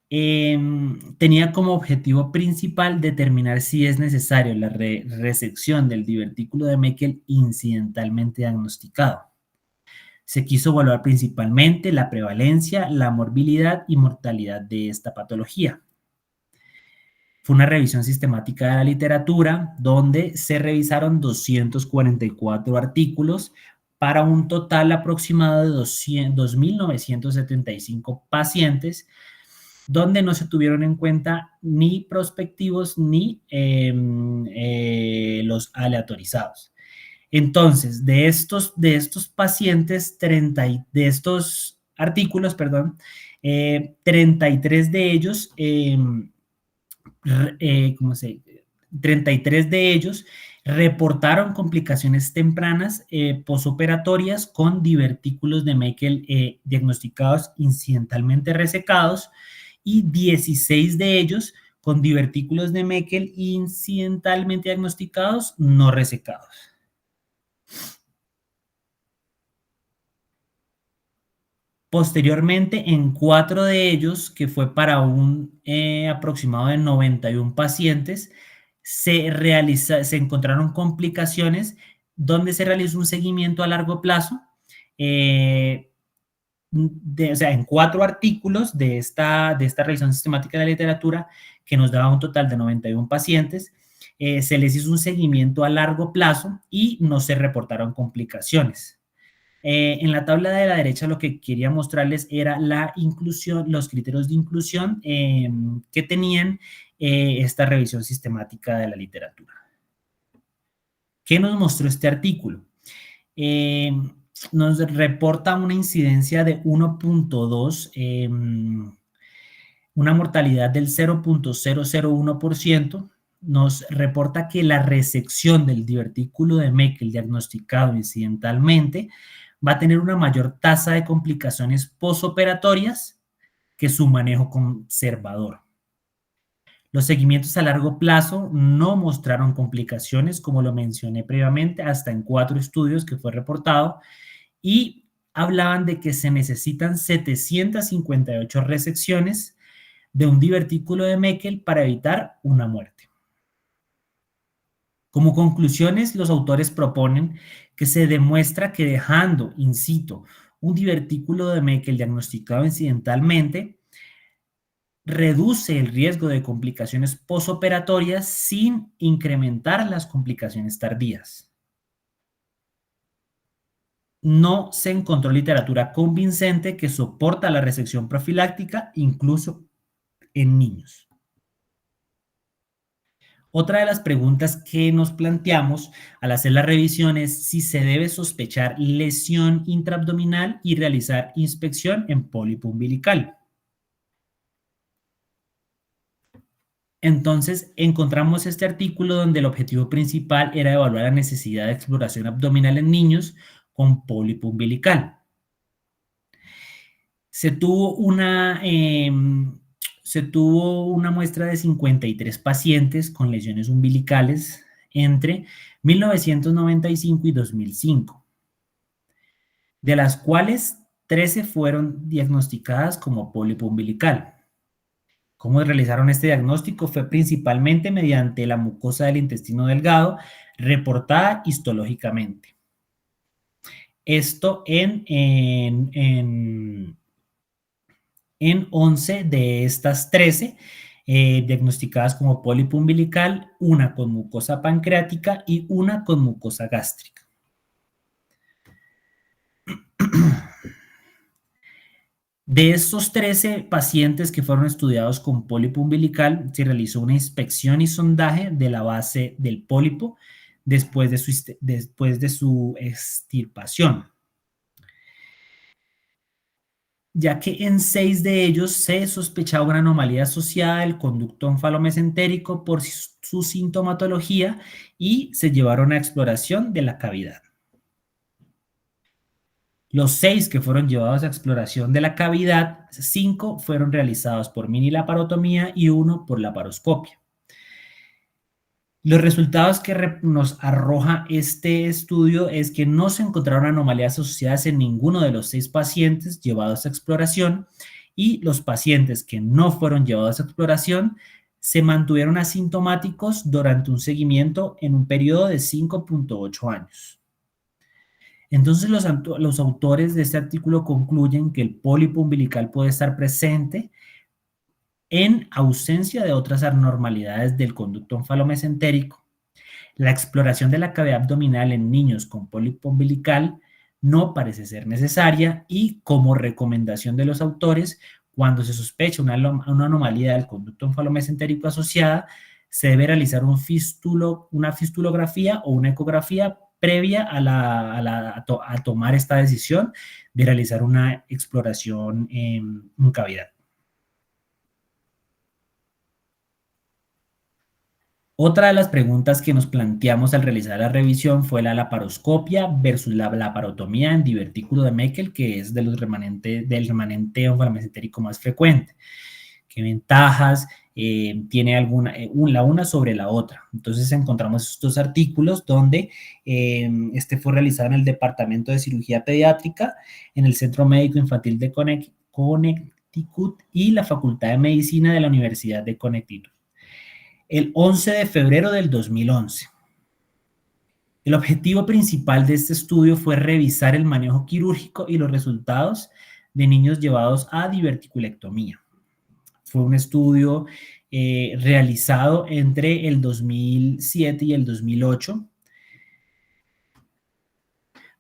tenía como objetivo principal determinar si es necesario la resección del divertículo de Meckel incidentalmente diagnosticado. Se quiso evaluar principalmente la prevalencia, la morbilidad y mortalidad de esta patología. Fue una revisión sistemática de la literatura donde se revisaron 244 artículos para un total aproximado de 2.975 pacientes, donde no se tuvieron en cuenta ni prospectivos ni los aleatorizados. Entonces, de estos pacientes, de estos artículos, perdón, 33 de ellos, 33 de ellos reportaron complicaciones tempranas posoperatorias con divertículos de Meckel diagnosticados incidentalmente resecados y 16 de ellos con divertículos de Meckel incidentalmente diagnosticados no resecados. Posteriormente, en 4 de ellos, que fue para un aproximado de 91 pacientes, se encontraron complicaciones donde se realizó un seguimiento a largo plazo. O sea, en 4 artículos de esta revisión sistemática de la literatura, que nos daba un total de 91 pacientes, se les hizo un seguimiento a largo plazo y no se reportaron complicaciones. En la tabla de la derecha lo que quería mostrarles era la inclusión, los criterios de inclusión que tenían esta revisión sistemática de la literatura. ¿Qué nos mostró este artículo? Nos reporta una incidencia de 1.2, una mortalidad del 0.001%, nos reporta que la resección del divertículo de Meckel diagnosticado incidentalmente va a tener una mayor tasa de complicaciones posoperatorias que su manejo conservador. Los seguimientos a largo plazo no mostraron complicaciones, como lo mencioné previamente, hasta en 4 estudios que fue reportado, y hablaban de que se necesitan 758 resecciones de un divertículo de Meckel para evitar una muerte. Como conclusiones, los autores proponen que se demuestra que dejando in situ un divertículo de Meckel diagnosticado incidentalmente reduce el riesgo de complicaciones posoperatorias sin incrementar las complicaciones tardías. No se encontró literatura convincente que soporta la resección profiláctica, incluso en niños. Otra de las preguntas que nos planteamos al hacer la revisión es si se debe sospechar lesión intraabdominal y realizar inspección en pólipo umbilical. Entonces, encontramos este artículo donde el objetivo principal era evaluar la necesidad de exploración abdominal en niños con pólipo umbilical. Se tuvo una muestra de 53 pacientes con lesiones umbilicales entre 1995 y 2005, de las cuales 13 fueron diagnosticadas como pólipo umbilical. ¿Cómo realizaron este diagnóstico? Fue principalmente mediante la mucosa del intestino delgado reportada histológicamente. Esto en 11 de estas 13 diagnosticadas como pólipo umbilical, una con mucosa pancreática y una con mucosa gástrica. De estos 13 pacientes que fueron estudiados con pólipo umbilical, se realizó una inspección y sondaje de la base del pólipo después de su extirpación, ya que en 6 de ellos se sospechaba una anomalía asociada al conducto onfalomesentérico por su sintomatología y se llevaron a exploración de la cavidad. Los 6 que fueron llevados a exploración de la cavidad, 5 fueron realizados por mini laparotomía y 1 por laparoscopia. Los resultados que nos arroja este estudio es que no se encontraron anomalías asociadas en ninguno de los 6 pacientes llevados a exploración, y los pacientes que no fueron llevados a exploración se mantuvieron asintomáticos durante un seguimiento en un periodo de 5.8 años. Entonces, los autores de este artículo concluyen que el pólipo umbilical puede estar presente en ausencia de otras anormalidades del conducto onfalomesentérico. La exploración de la cavidad abdominal en niños con pólipo umbilical no parece ser necesaria, y como recomendación de los autores, cuando se sospecha una anomalía del conducto onfalomesentérico asociada, se debe realizar una fistulografía o una ecografía previa a tomar esta decisión de realizar una exploración en cavidad. Otra de las preguntas que nos planteamos al realizar la revisión fue la laparoscopia versus la laparotomía en divertículo de Meckel, que es del remanente onfalomesentérico más frecuente. ¿Qué ventajas tiene la una sobre la otra? Entonces encontramos estos artículos donde este fue realizado en el Departamento de Cirugía Pediátrica, en el Centro Médico Infantil de Connecticut y la Facultad de Medicina de la Universidad de Connecticut, el 11 de febrero del 2011. El objetivo principal de este estudio fue revisar el manejo quirúrgico y los resultados de niños llevados a diverticulectomía. Fue un estudio realizado entre el 2007 y el 2008,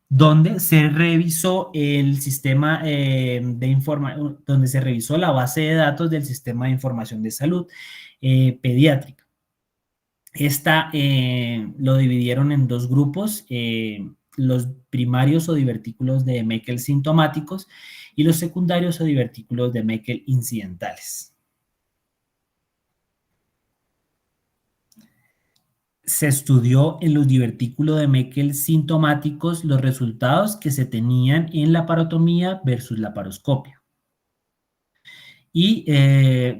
donde se revisó el sistema donde se revisó la base de datos del Sistema de Información de Salud Pediátrica. Lo dividieron en 2 grupos, los primarios o divertículos de Meckel sintomáticos y los secundarios o divertículos de Meckel incidentales. Se estudió en los divertículos de Meckel sintomáticos los resultados que se tenían en laparotomía versus laparoscopia. Y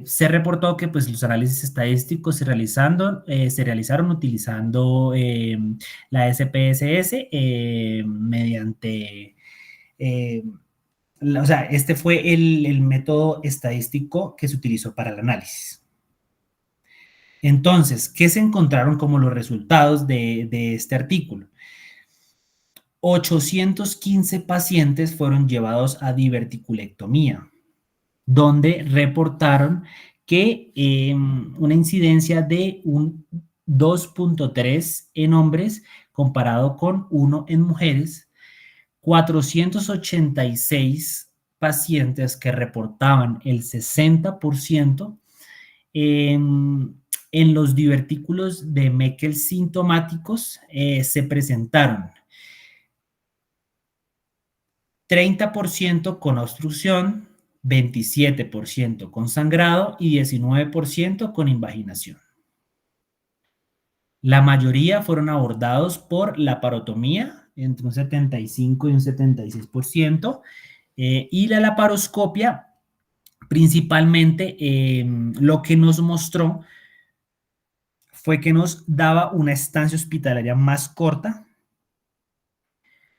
se reportó que pues, los análisis estadísticos se realizaron utilizando la SPSS mediante... este fue el método estadístico que se utilizó para el análisis. Entonces, ¿qué se encontraron como los resultados de este artículo? 815 pacientes fueron llevados a diverticulectomía, donde reportaron que una incidencia de un 2.3 en hombres comparado con 1 en mujeres, 486 pacientes que reportaban el 60% en los divertículos de Meckel sintomáticos se presentaron 30% con obstrucción, 27% con sangrado y 19% con invaginación. La mayoría fueron abordados por laparotomía, entre un 75 y un 76%, y la laparoscopia, principalmente lo que nos mostró fue que nos daba una estancia hospitalaria más corta.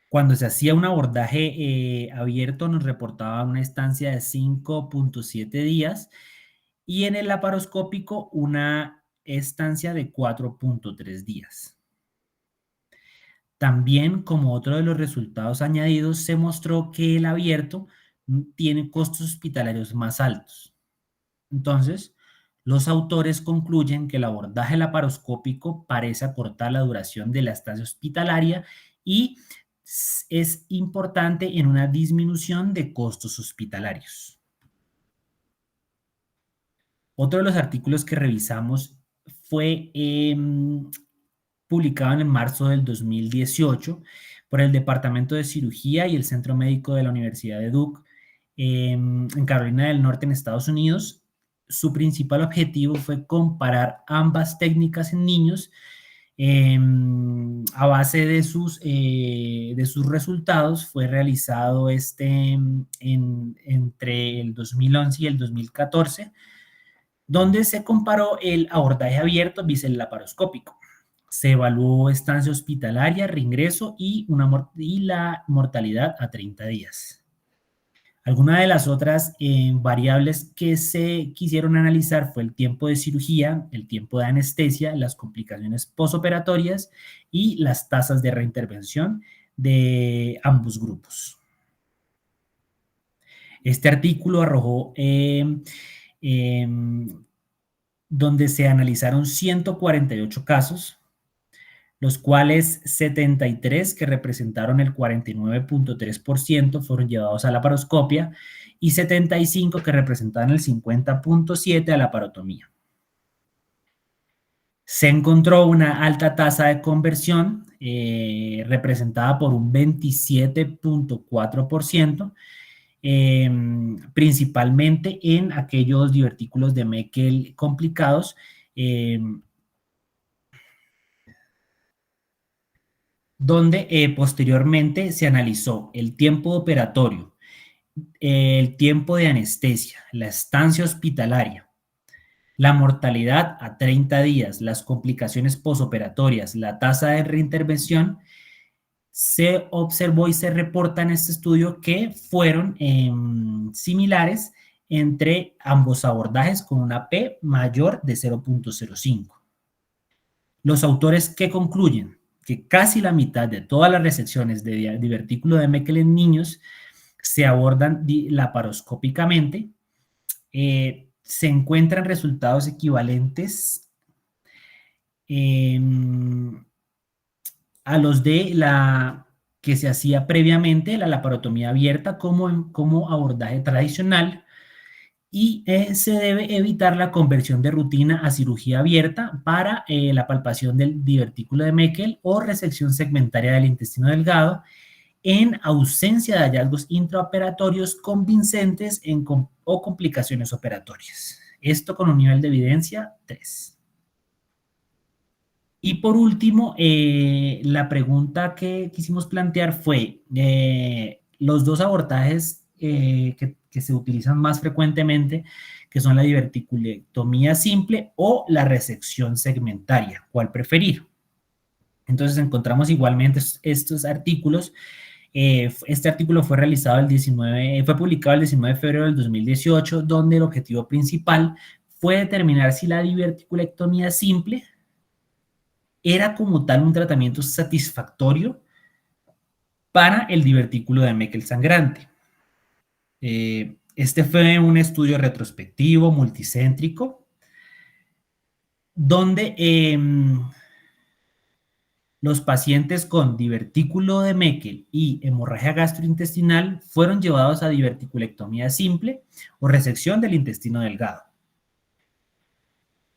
Cuando se hacía un abordaje abierto, nos reportaba una estancia de 5.7 días y en el laparoscópico una estancia de 4.3 días. También, como otro de los resultados añadidos, se mostró que el abierto tiene costos hospitalarios más altos. Entonces, los autores concluyen que el abordaje laparoscópico parece acortar la duración de la estancia hospitalaria y es importante en una disminución de costos hospitalarios. Otro de los artículos que revisamos fue publicado en marzo del 2018 por el Departamento de Cirugía y el Centro Médico de la Universidad de Duke en Carolina del Norte, en Estados Unidos. Su principal objetivo fue comparar ambas técnicas en niños A base de sus resultados fue realizado entre el 2011 y el 2014, donde se comparó el abordaje abierto bislaparoscópico. Se evaluó estancia hospitalaria, reingreso y la mortalidad a 30 días. Algunas de las otras variables que se quisieron analizar fue el tiempo de cirugía, el tiempo de anestesia, las complicaciones posoperatorias y las tasas de reintervención de ambos grupos. Este artículo arrojó donde se analizaron 148 casos, los cuales 73, que representaron el 49.3%, fueron llevados a la laparoscopia y 75, que representaban el 50.7%, a la laparotomía. Se encontró una alta tasa de conversión representada por un 27.4%, principalmente en aquellos divertículos de Meckel complicados, donde posteriormente se analizó el tiempo operatorio, el tiempo de anestesia, la estancia hospitalaria, la mortalidad a 30 días, las complicaciones posoperatorias, la tasa de reintervención. Se observó y se reporta en este estudio que fueron similares entre ambos abordajes, con una P mayor de 0.05. Los autores que concluyen que casi la mitad de todas las resecciones de divertículo de Meckel en niños se abordan laparoscópicamente, se encuentran resultados equivalentes a los de la que se hacía previamente, la laparotomía abierta, como abordaje tradicional, y se debe evitar la conversión de rutina a cirugía abierta para la palpación del divertículo de Meckel o resección segmentaria del intestino delgado en ausencia de hallazgos intraoperatorios convincentes o complicaciones operatorias. Esto con un nivel de evidencia 3. Y por último, la pregunta que quisimos plantear fue, los dos abordajes que se utilizan más frecuentemente, que son la diverticulectomía simple o la resección segmentaria, ¿cuál preferir? Entonces encontramos igualmente estos artículos. Este artículo fue realizado fue publicado el 19 de febrero del 2018, donde el objetivo principal fue determinar si la diverticulectomía simple era como tal un tratamiento satisfactorio para el divertículo de Meckel sangrante. Este fue un estudio retrospectivo, multicéntrico, donde los pacientes con divertículo de Meckel y hemorragia gastrointestinal fueron llevados a diverticulectomía simple o resección del intestino delgado.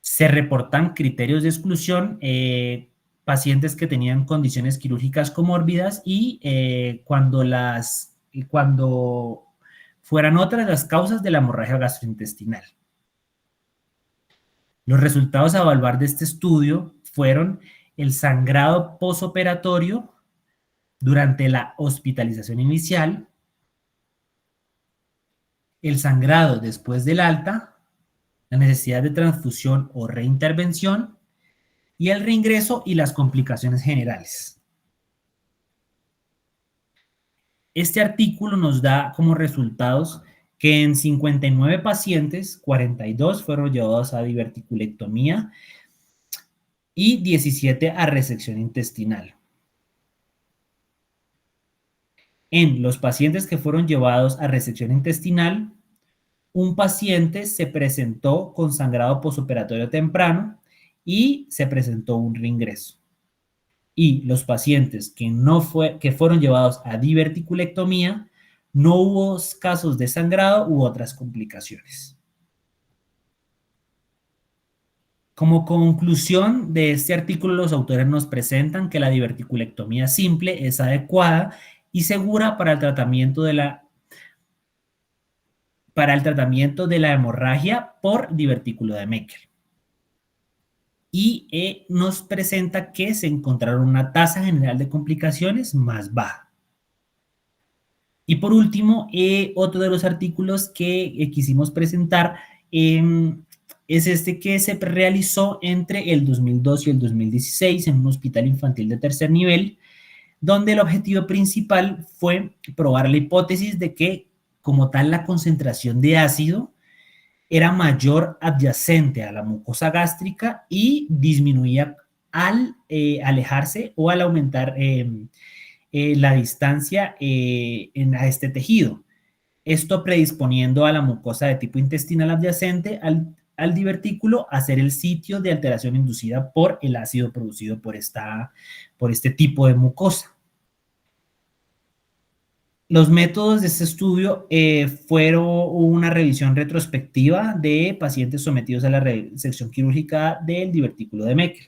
Se reportan criterios de exclusión, pacientes que tenían condiciones quirúrgicas comórbidas y cuando fueran otras las causas de la hemorragia gastrointestinal. Los resultados a evaluar de este estudio fueron el sangrado posoperatorio durante la hospitalización inicial, el sangrado después del alta, la necesidad de transfusión o reintervención, y el reingreso y las complicaciones generales. Este artículo nos da como resultados que en 59 pacientes, 42 fueron llevados a diverticulectomía y 17 a resección intestinal. En los pacientes que fueron llevados a resección intestinal, un paciente se presentó con sangrado posoperatorio temprano y se presentó un reingreso. Y los pacientes que fueron llevados a diverticulectomía, no hubo casos de sangrado u otras complicaciones. Como conclusión de este artículo, los autores nos presentan que la diverticulectomía simple es adecuada y segura para el tratamiento de la hemorragia por divertículo de Meckel. y nos presenta que se encontraron una tasa general de complicaciones más baja. Y por último, otro de los artículos que quisimos presentar es este que se realizó entre el 2002 y el 2016 en un hospital infantil de tercer nivel, donde el objetivo principal fue probar la hipótesis de que, como tal, la concentración de ácido era mayor adyacente a la mucosa gástrica y disminuía al alejarse o al aumentar la distancia a este tejido. Esto predisponiendo a la mucosa de tipo intestinal adyacente al divertículo a ser el sitio de alteración inducida por el ácido producido por este tipo de mucosa. Los métodos de este estudio fueron una revisión retrospectiva de pacientes sometidos a la resección quirúrgica del divertículo de Meckel.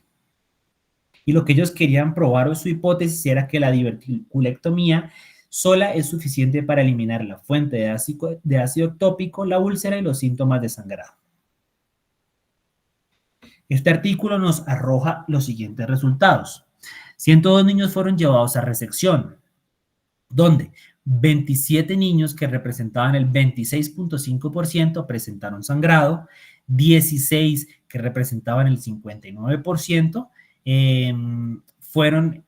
Y lo que ellos querían probar o su hipótesis era que la diverticulectomía sola es suficiente para eliminar la fuente de ácido ectópico, la úlcera y los síntomas de sangrado. Este artículo nos arroja los siguientes resultados. 102 niños fueron llevados a resección, donde 27 niños que representaban el 26.5% presentaron sangrado, 16 que representaban el 59%, fueron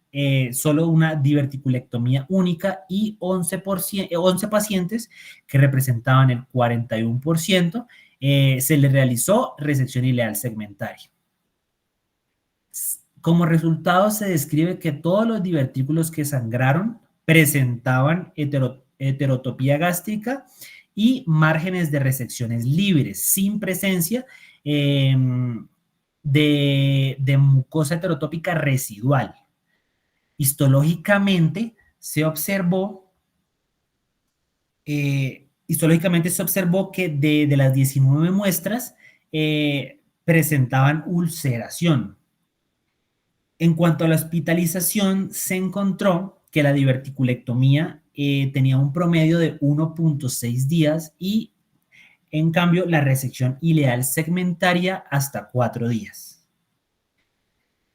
solo una diverticulectomía única y 11 pacientes que representaban el 41%, se les realizó resección ileal segmentaria. Como resultado se describe que todos los divertículos que sangraron presentaban heterotopía gástrica y márgenes de resecciones libres, sin presencia de mucosa heterotópica residual. Histológicamente se observó que de las 19 muestras presentaban ulceración. En cuanto a la hospitalización, se encontró que la diverticulectomía tenía un promedio de 1.6 días y, en cambio, la resección ileal segmentaria hasta 4 días.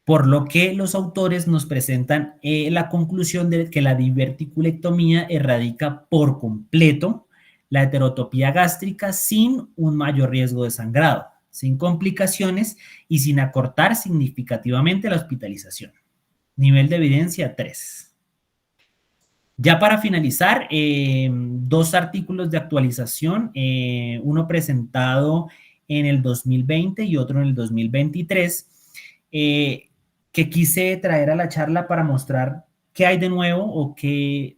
Por lo que los autores nos presentan la conclusión de que la diverticulectomía erradica por completo la heterotopía gástrica sin un mayor riesgo de sangrado, sin complicaciones y sin acortar significativamente la hospitalización. Nivel de evidencia 3. Ya para finalizar, 2 artículos de actualización, uno presentado en el 2020 y otro en el 2023, que quise traer a la charla para mostrar qué hay de nuevo o qué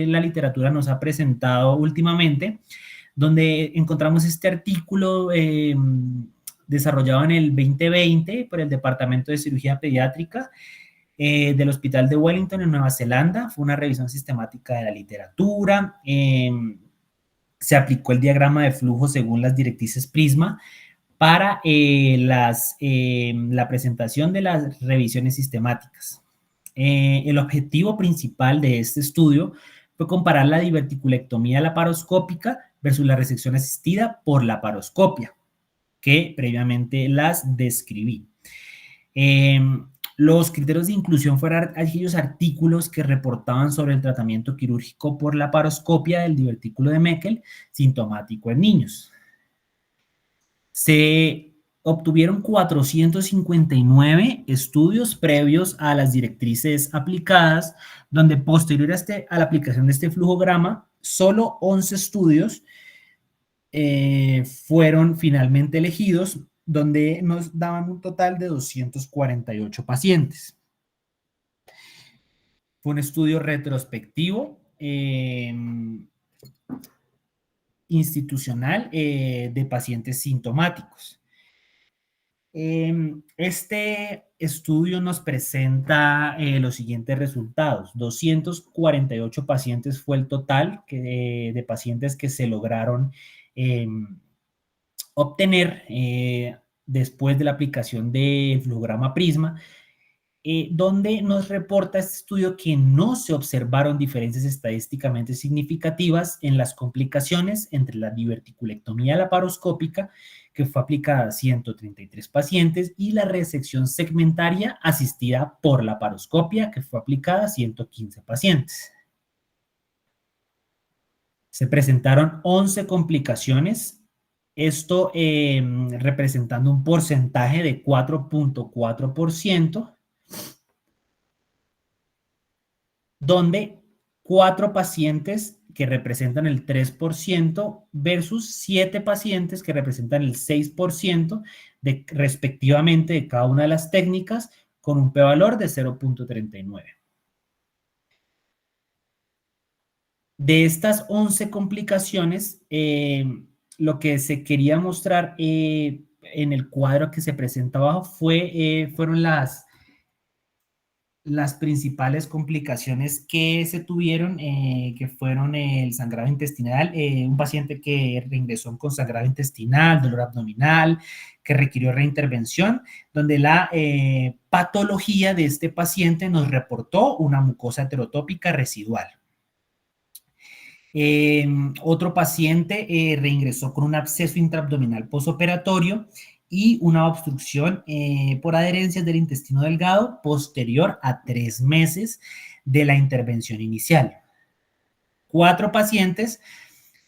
la literatura nos ha presentado últimamente, donde encontramos este artículo desarrollado en el 2020 por el Departamento de Cirugía Pediátrica del Hospital de Wellington en Nueva Zelanda. Fue una revisión sistemática de la literatura. Se aplicó el diagrama de flujo según las directrices Prisma para la presentación de las revisiones sistemáticas. El objetivo principal de este estudio fue comparar la diverticulectomía laparoscópica versus la resección asistida por laparoscopia, que previamente las describí. Los criterios de inclusión fueron aquellos artículos que reportaban sobre el tratamiento quirúrgico por laparoscopia del divertículo de Meckel sintomático en niños. Se obtuvieron 459 estudios previos a las directrices aplicadas, donde posterior a la aplicación de este flujograma, solo 11 estudios fueron finalmente elegidos, donde nos daban un total de 248 pacientes. Fue un estudio retrospectivo institucional de pacientes sintomáticos. Este estudio nos presenta los siguientes resultados. 248 pacientes fue el total de pacientes que se lograron obtener después de la aplicación de flujograma Prisma. donde nos reporta este estudio que no se observaron diferencias estadísticamente significativas en las complicaciones entre la diverticulectomía laparoscópica, que fue aplicada a 133 pacientes, y la resección segmentaria asistida por laparoscopia, que fue aplicada a 115 pacientes. Se presentaron 11 complicaciones, esto representando un porcentaje de 4.4%, donde 4 pacientes que representan el 3% versus 7 pacientes que representan el 6% respectivamente de cada una de las técnicas, con un p-valor de 0.39. De estas 11 complicaciones, lo que se quería mostrar en el cuadro que se presenta abajo fueron las principales complicaciones que se tuvieron, que fueron el sangrado intestinal, un paciente que reingresó con sangrado intestinal, dolor abdominal, que requirió reintervención, donde la patología de este paciente nos reportó una mucosa heterotópica residual. Otro paciente reingresó con un absceso intraabdominal posoperatorio y una obstrucción por adherencias del intestino delgado posterior a 3 meses de la intervención inicial. 4 pacientes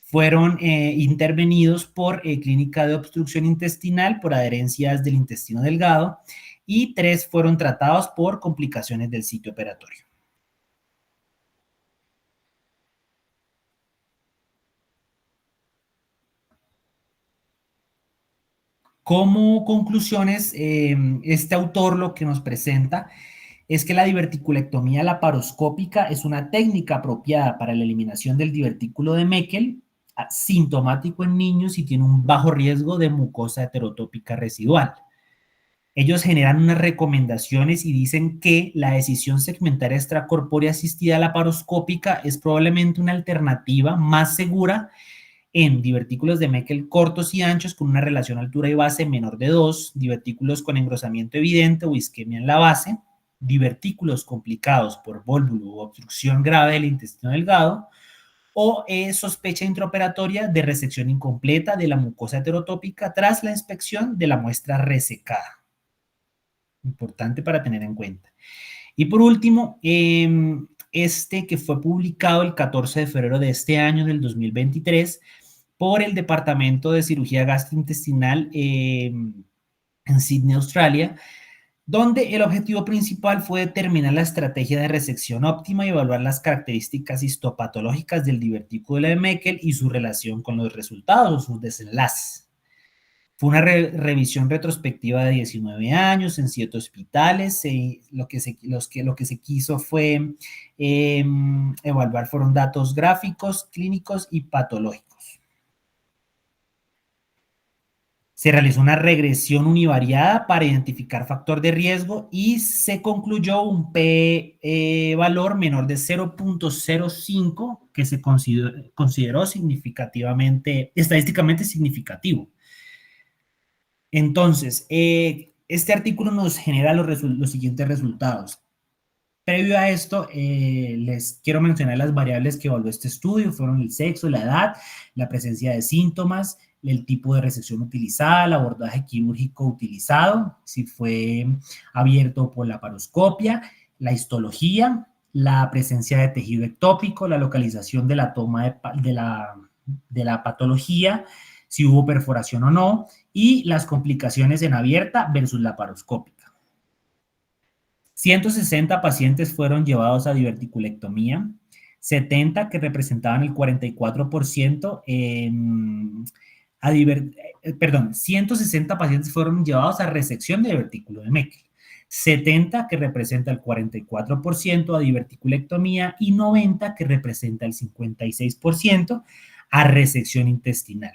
fueron intervenidos por clínica de obstrucción intestinal por adherencias del intestino delgado y 3 fueron tratados por complicaciones del sitio operatorio. Como conclusiones, este autor lo que nos presenta es que la diverticulectomía laparoscópica es una técnica apropiada para la eliminación del divertículo de Meckel, sintomático en niños y tiene un bajo riesgo de mucosa heterotópica residual. Ellos generan unas recomendaciones y dicen que la decisión segmentaria extracorpórea asistida laparoscópica es probablemente una alternativa más segura en divertículos de Meckel cortos y anchos con una relación altura y base menor de 2, divertículos con engrosamiento evidente o isquemia en la base, divertículos complicados por vólvulo o obstrucción grave del intestino delgado, o sospecha intraoperatoria de resección incompleta de la mucosa heterotópica tras la inspección de la muestra resecada. Importante para tener en cuenta. Y por último, este que fue publicado el 14 de febrero de este año, del 2023, por el Departamento de Cirugía Gastrointestinal en Sydney, Australia, donde el objetivo principal fue determinar la estrategia de resección óptima y evaluar las características histopatológicas del divertículo de Meckel y su relación con los resultados o sus desenlaces. Fue una revisión retrospectiva de 19 años en 7 hospitales. Lo que se quiso fue evaluar fueron datos gráficos, clínicos y patológicos. Se realizó una regresión univariada para identificar factor de riesgo y se concluyó un p-valor menor de 0.05 que se consideró estadísticamente significativo. Entonces, este artículo nos genera los siguientes resultados. Previo a esto, les quiero mencionar las variables que evaluó este estudio. Fueron el sexo, la edad, la presencia de síntomas, el tipo de resección utilizada, el abordaje quirúrgico utilizado, si fue abierto por laparoscopia, la histología, la presencia de tejido ectópico, la localización de la toma de la patología, si hubo perforación o no, y las complicaciones en abierta versus laparoscópica. 160 pacientes fueron llevados a diverticulectomía, 70 que representaban el 44%, 160 pacientes fueron llevados a resección de divertículo de Meckel, 70 que representa el 44% a diverticulectomía y 90 que representa el 56% a resección intestinal.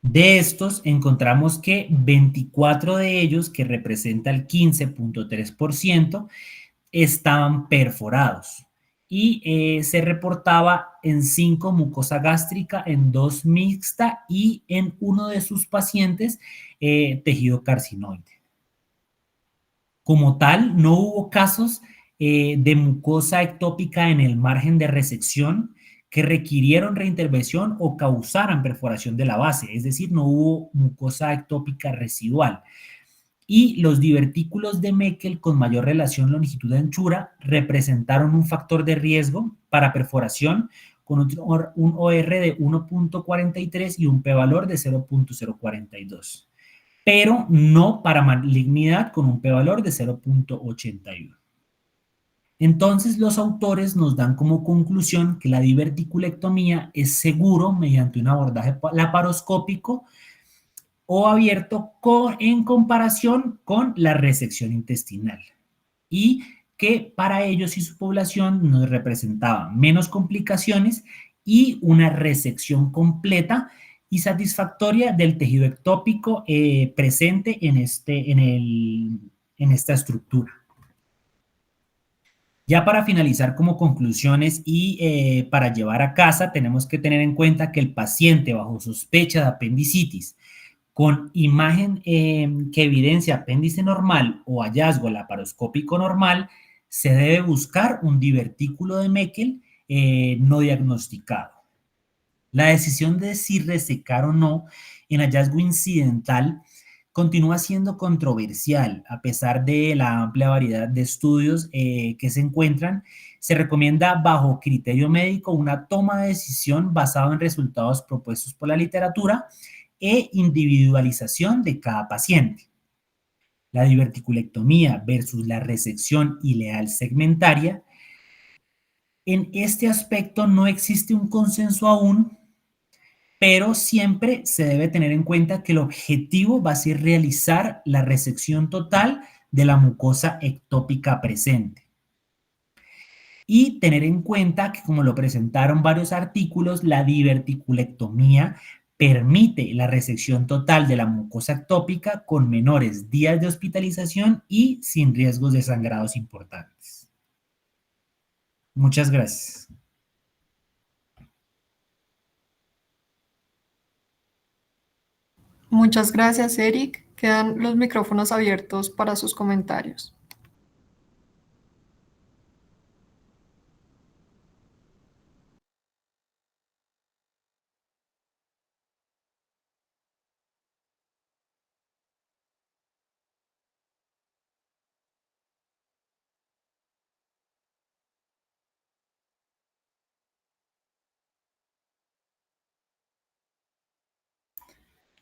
De estos encontramos que 24 de ellos, que representa el 15.3%, estaban perforados y se reportaba en 5 mucosa gástrica, en 2 mixta y en uno de sus pacientes tejido carcinoide. Como tal, no hubo casos de mucosa ectópica en el margen de resección que requirieron reintervención o causaran perforación de la base, es decir, no hubo mucosa ectópica residual. Y los divertículos de Meckel con mayor relación longitud-anchura representaron un factor de riesgo para perforación con un OR de 1.43 y un p-valor de 0.042, pero no para malignidad con un p-valor de 0.81. Entonces, los autores nos dan como conclusión que la diverticulectomía es seguro mediante un abordaje laparoscópico o abierto en comparación con la resección intestinal, y que para ellos y su población nos representaba menos complicaciones y una resección completa y satisfactoria del tejido ectópico presente en esta estructura. Ya para finalizar como conclusiones y para llevar a casa, tenemos que tener en cuenta que el paciente bajo sospecha de apendicitis con imagen que evidencia apéndice normal o hallazgo laparoscópico normal, se debe buscar un divertículo de Meckel no diagnosticado. La decisión de si resecar o no en hallazgo incidental continúa siendo controversial, a pesar de la amplia variedad de estudios que se encuentran. Se recomienda bajo criterio médico una toma de decisión basada en resultados propuestos por la literatura e individualización de cada paciente. La diverticulectomía versus la resección ileal segmentaria. En este aspecto no existe un consenso aún, pero siempre se debe tener en cuenta que el objetivo va a ser realizar la resección total de la mucosa ectópica presente. Y tener en cuenta que, como lo presentaron varios artículos, la diverticulectomía permite la resección total de la mucosa ectópica con menores días de hospitalización y sin riesgos de sangrados importantes. Muchas gracias. Muchas gracias, Eric. Quedan los micrófonos abiertos para sus comentarios.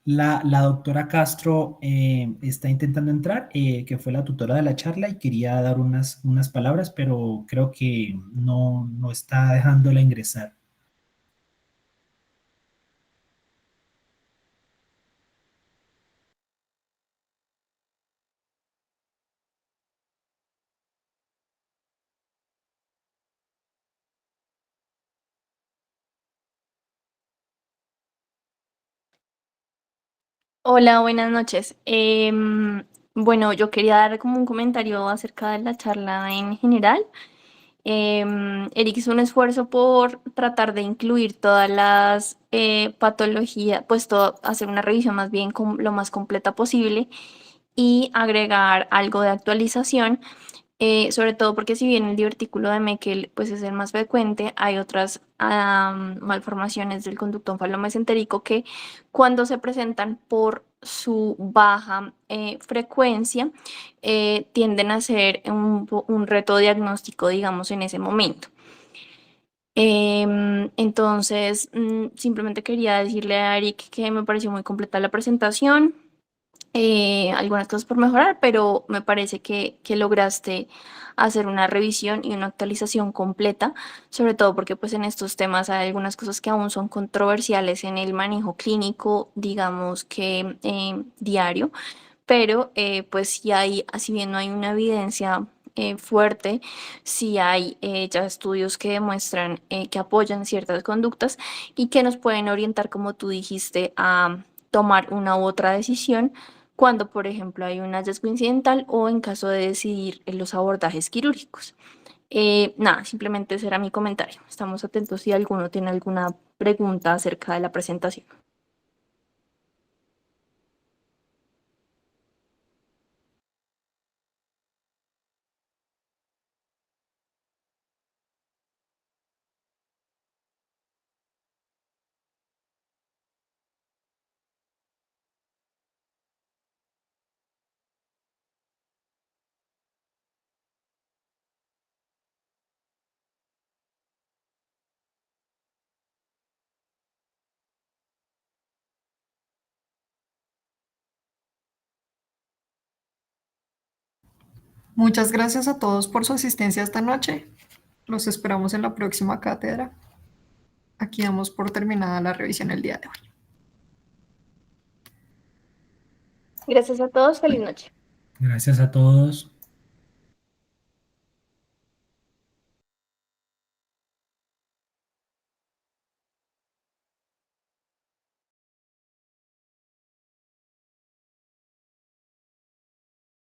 La doctora Castro está intentando entrar, que fue la tutora de la charla, y quería dar unas palabras, pero creo que no está dejándola ingresar. Hola, buenas noches. Bueno, yo quería dar como un comentario acerca de la charla en general. Eric hizo un esfuerzo por tratar de incluir todas las patologías, pues hacer una revisión más bien lo más completa posible y agregar algo de actualización, sobre todo porque si bien el divertículo de Meckel pues es el más frecuente, hay otras malformaciones del conducto onfalomesentérico que cuando se presentan por su baja frecuencia tienden a ser un reto diagnóstico, digamos, en ese momento. Entonces, simplemente quería decirle a Eric que me pareció muy completa la presentación, algunas cosas por mejorar, pero me parece que lograste hacer una revisión y una actualización completa, sobre todo porque pues en estos temas hay algunas cosas que aún son controversiales en el manejo clínico, digamos que diario, pero pues sí hay, si bien no hay una evidencia fuerte, sí hay ya estudios que demuestran que apoyan ciertas conductas y que nos pueden orientar, como tú dijiste, a tomar una u otra decisión cuando, por ejemplo, hay un hallazgo incidental o en caso de decidir en los abordajes quirúrgicos. Nada, simplemente ese era mi comentario. Estamos atentos si alguno tiene alguna pregunta acerca de la presentación. Muchas gracias a todos por su asistencia esta noche. Los esperamos en la próxima cátedra. Aquí damos por terminada la revisión el día de hoy. Gracias a todos, feliz noche. Gracias a todos.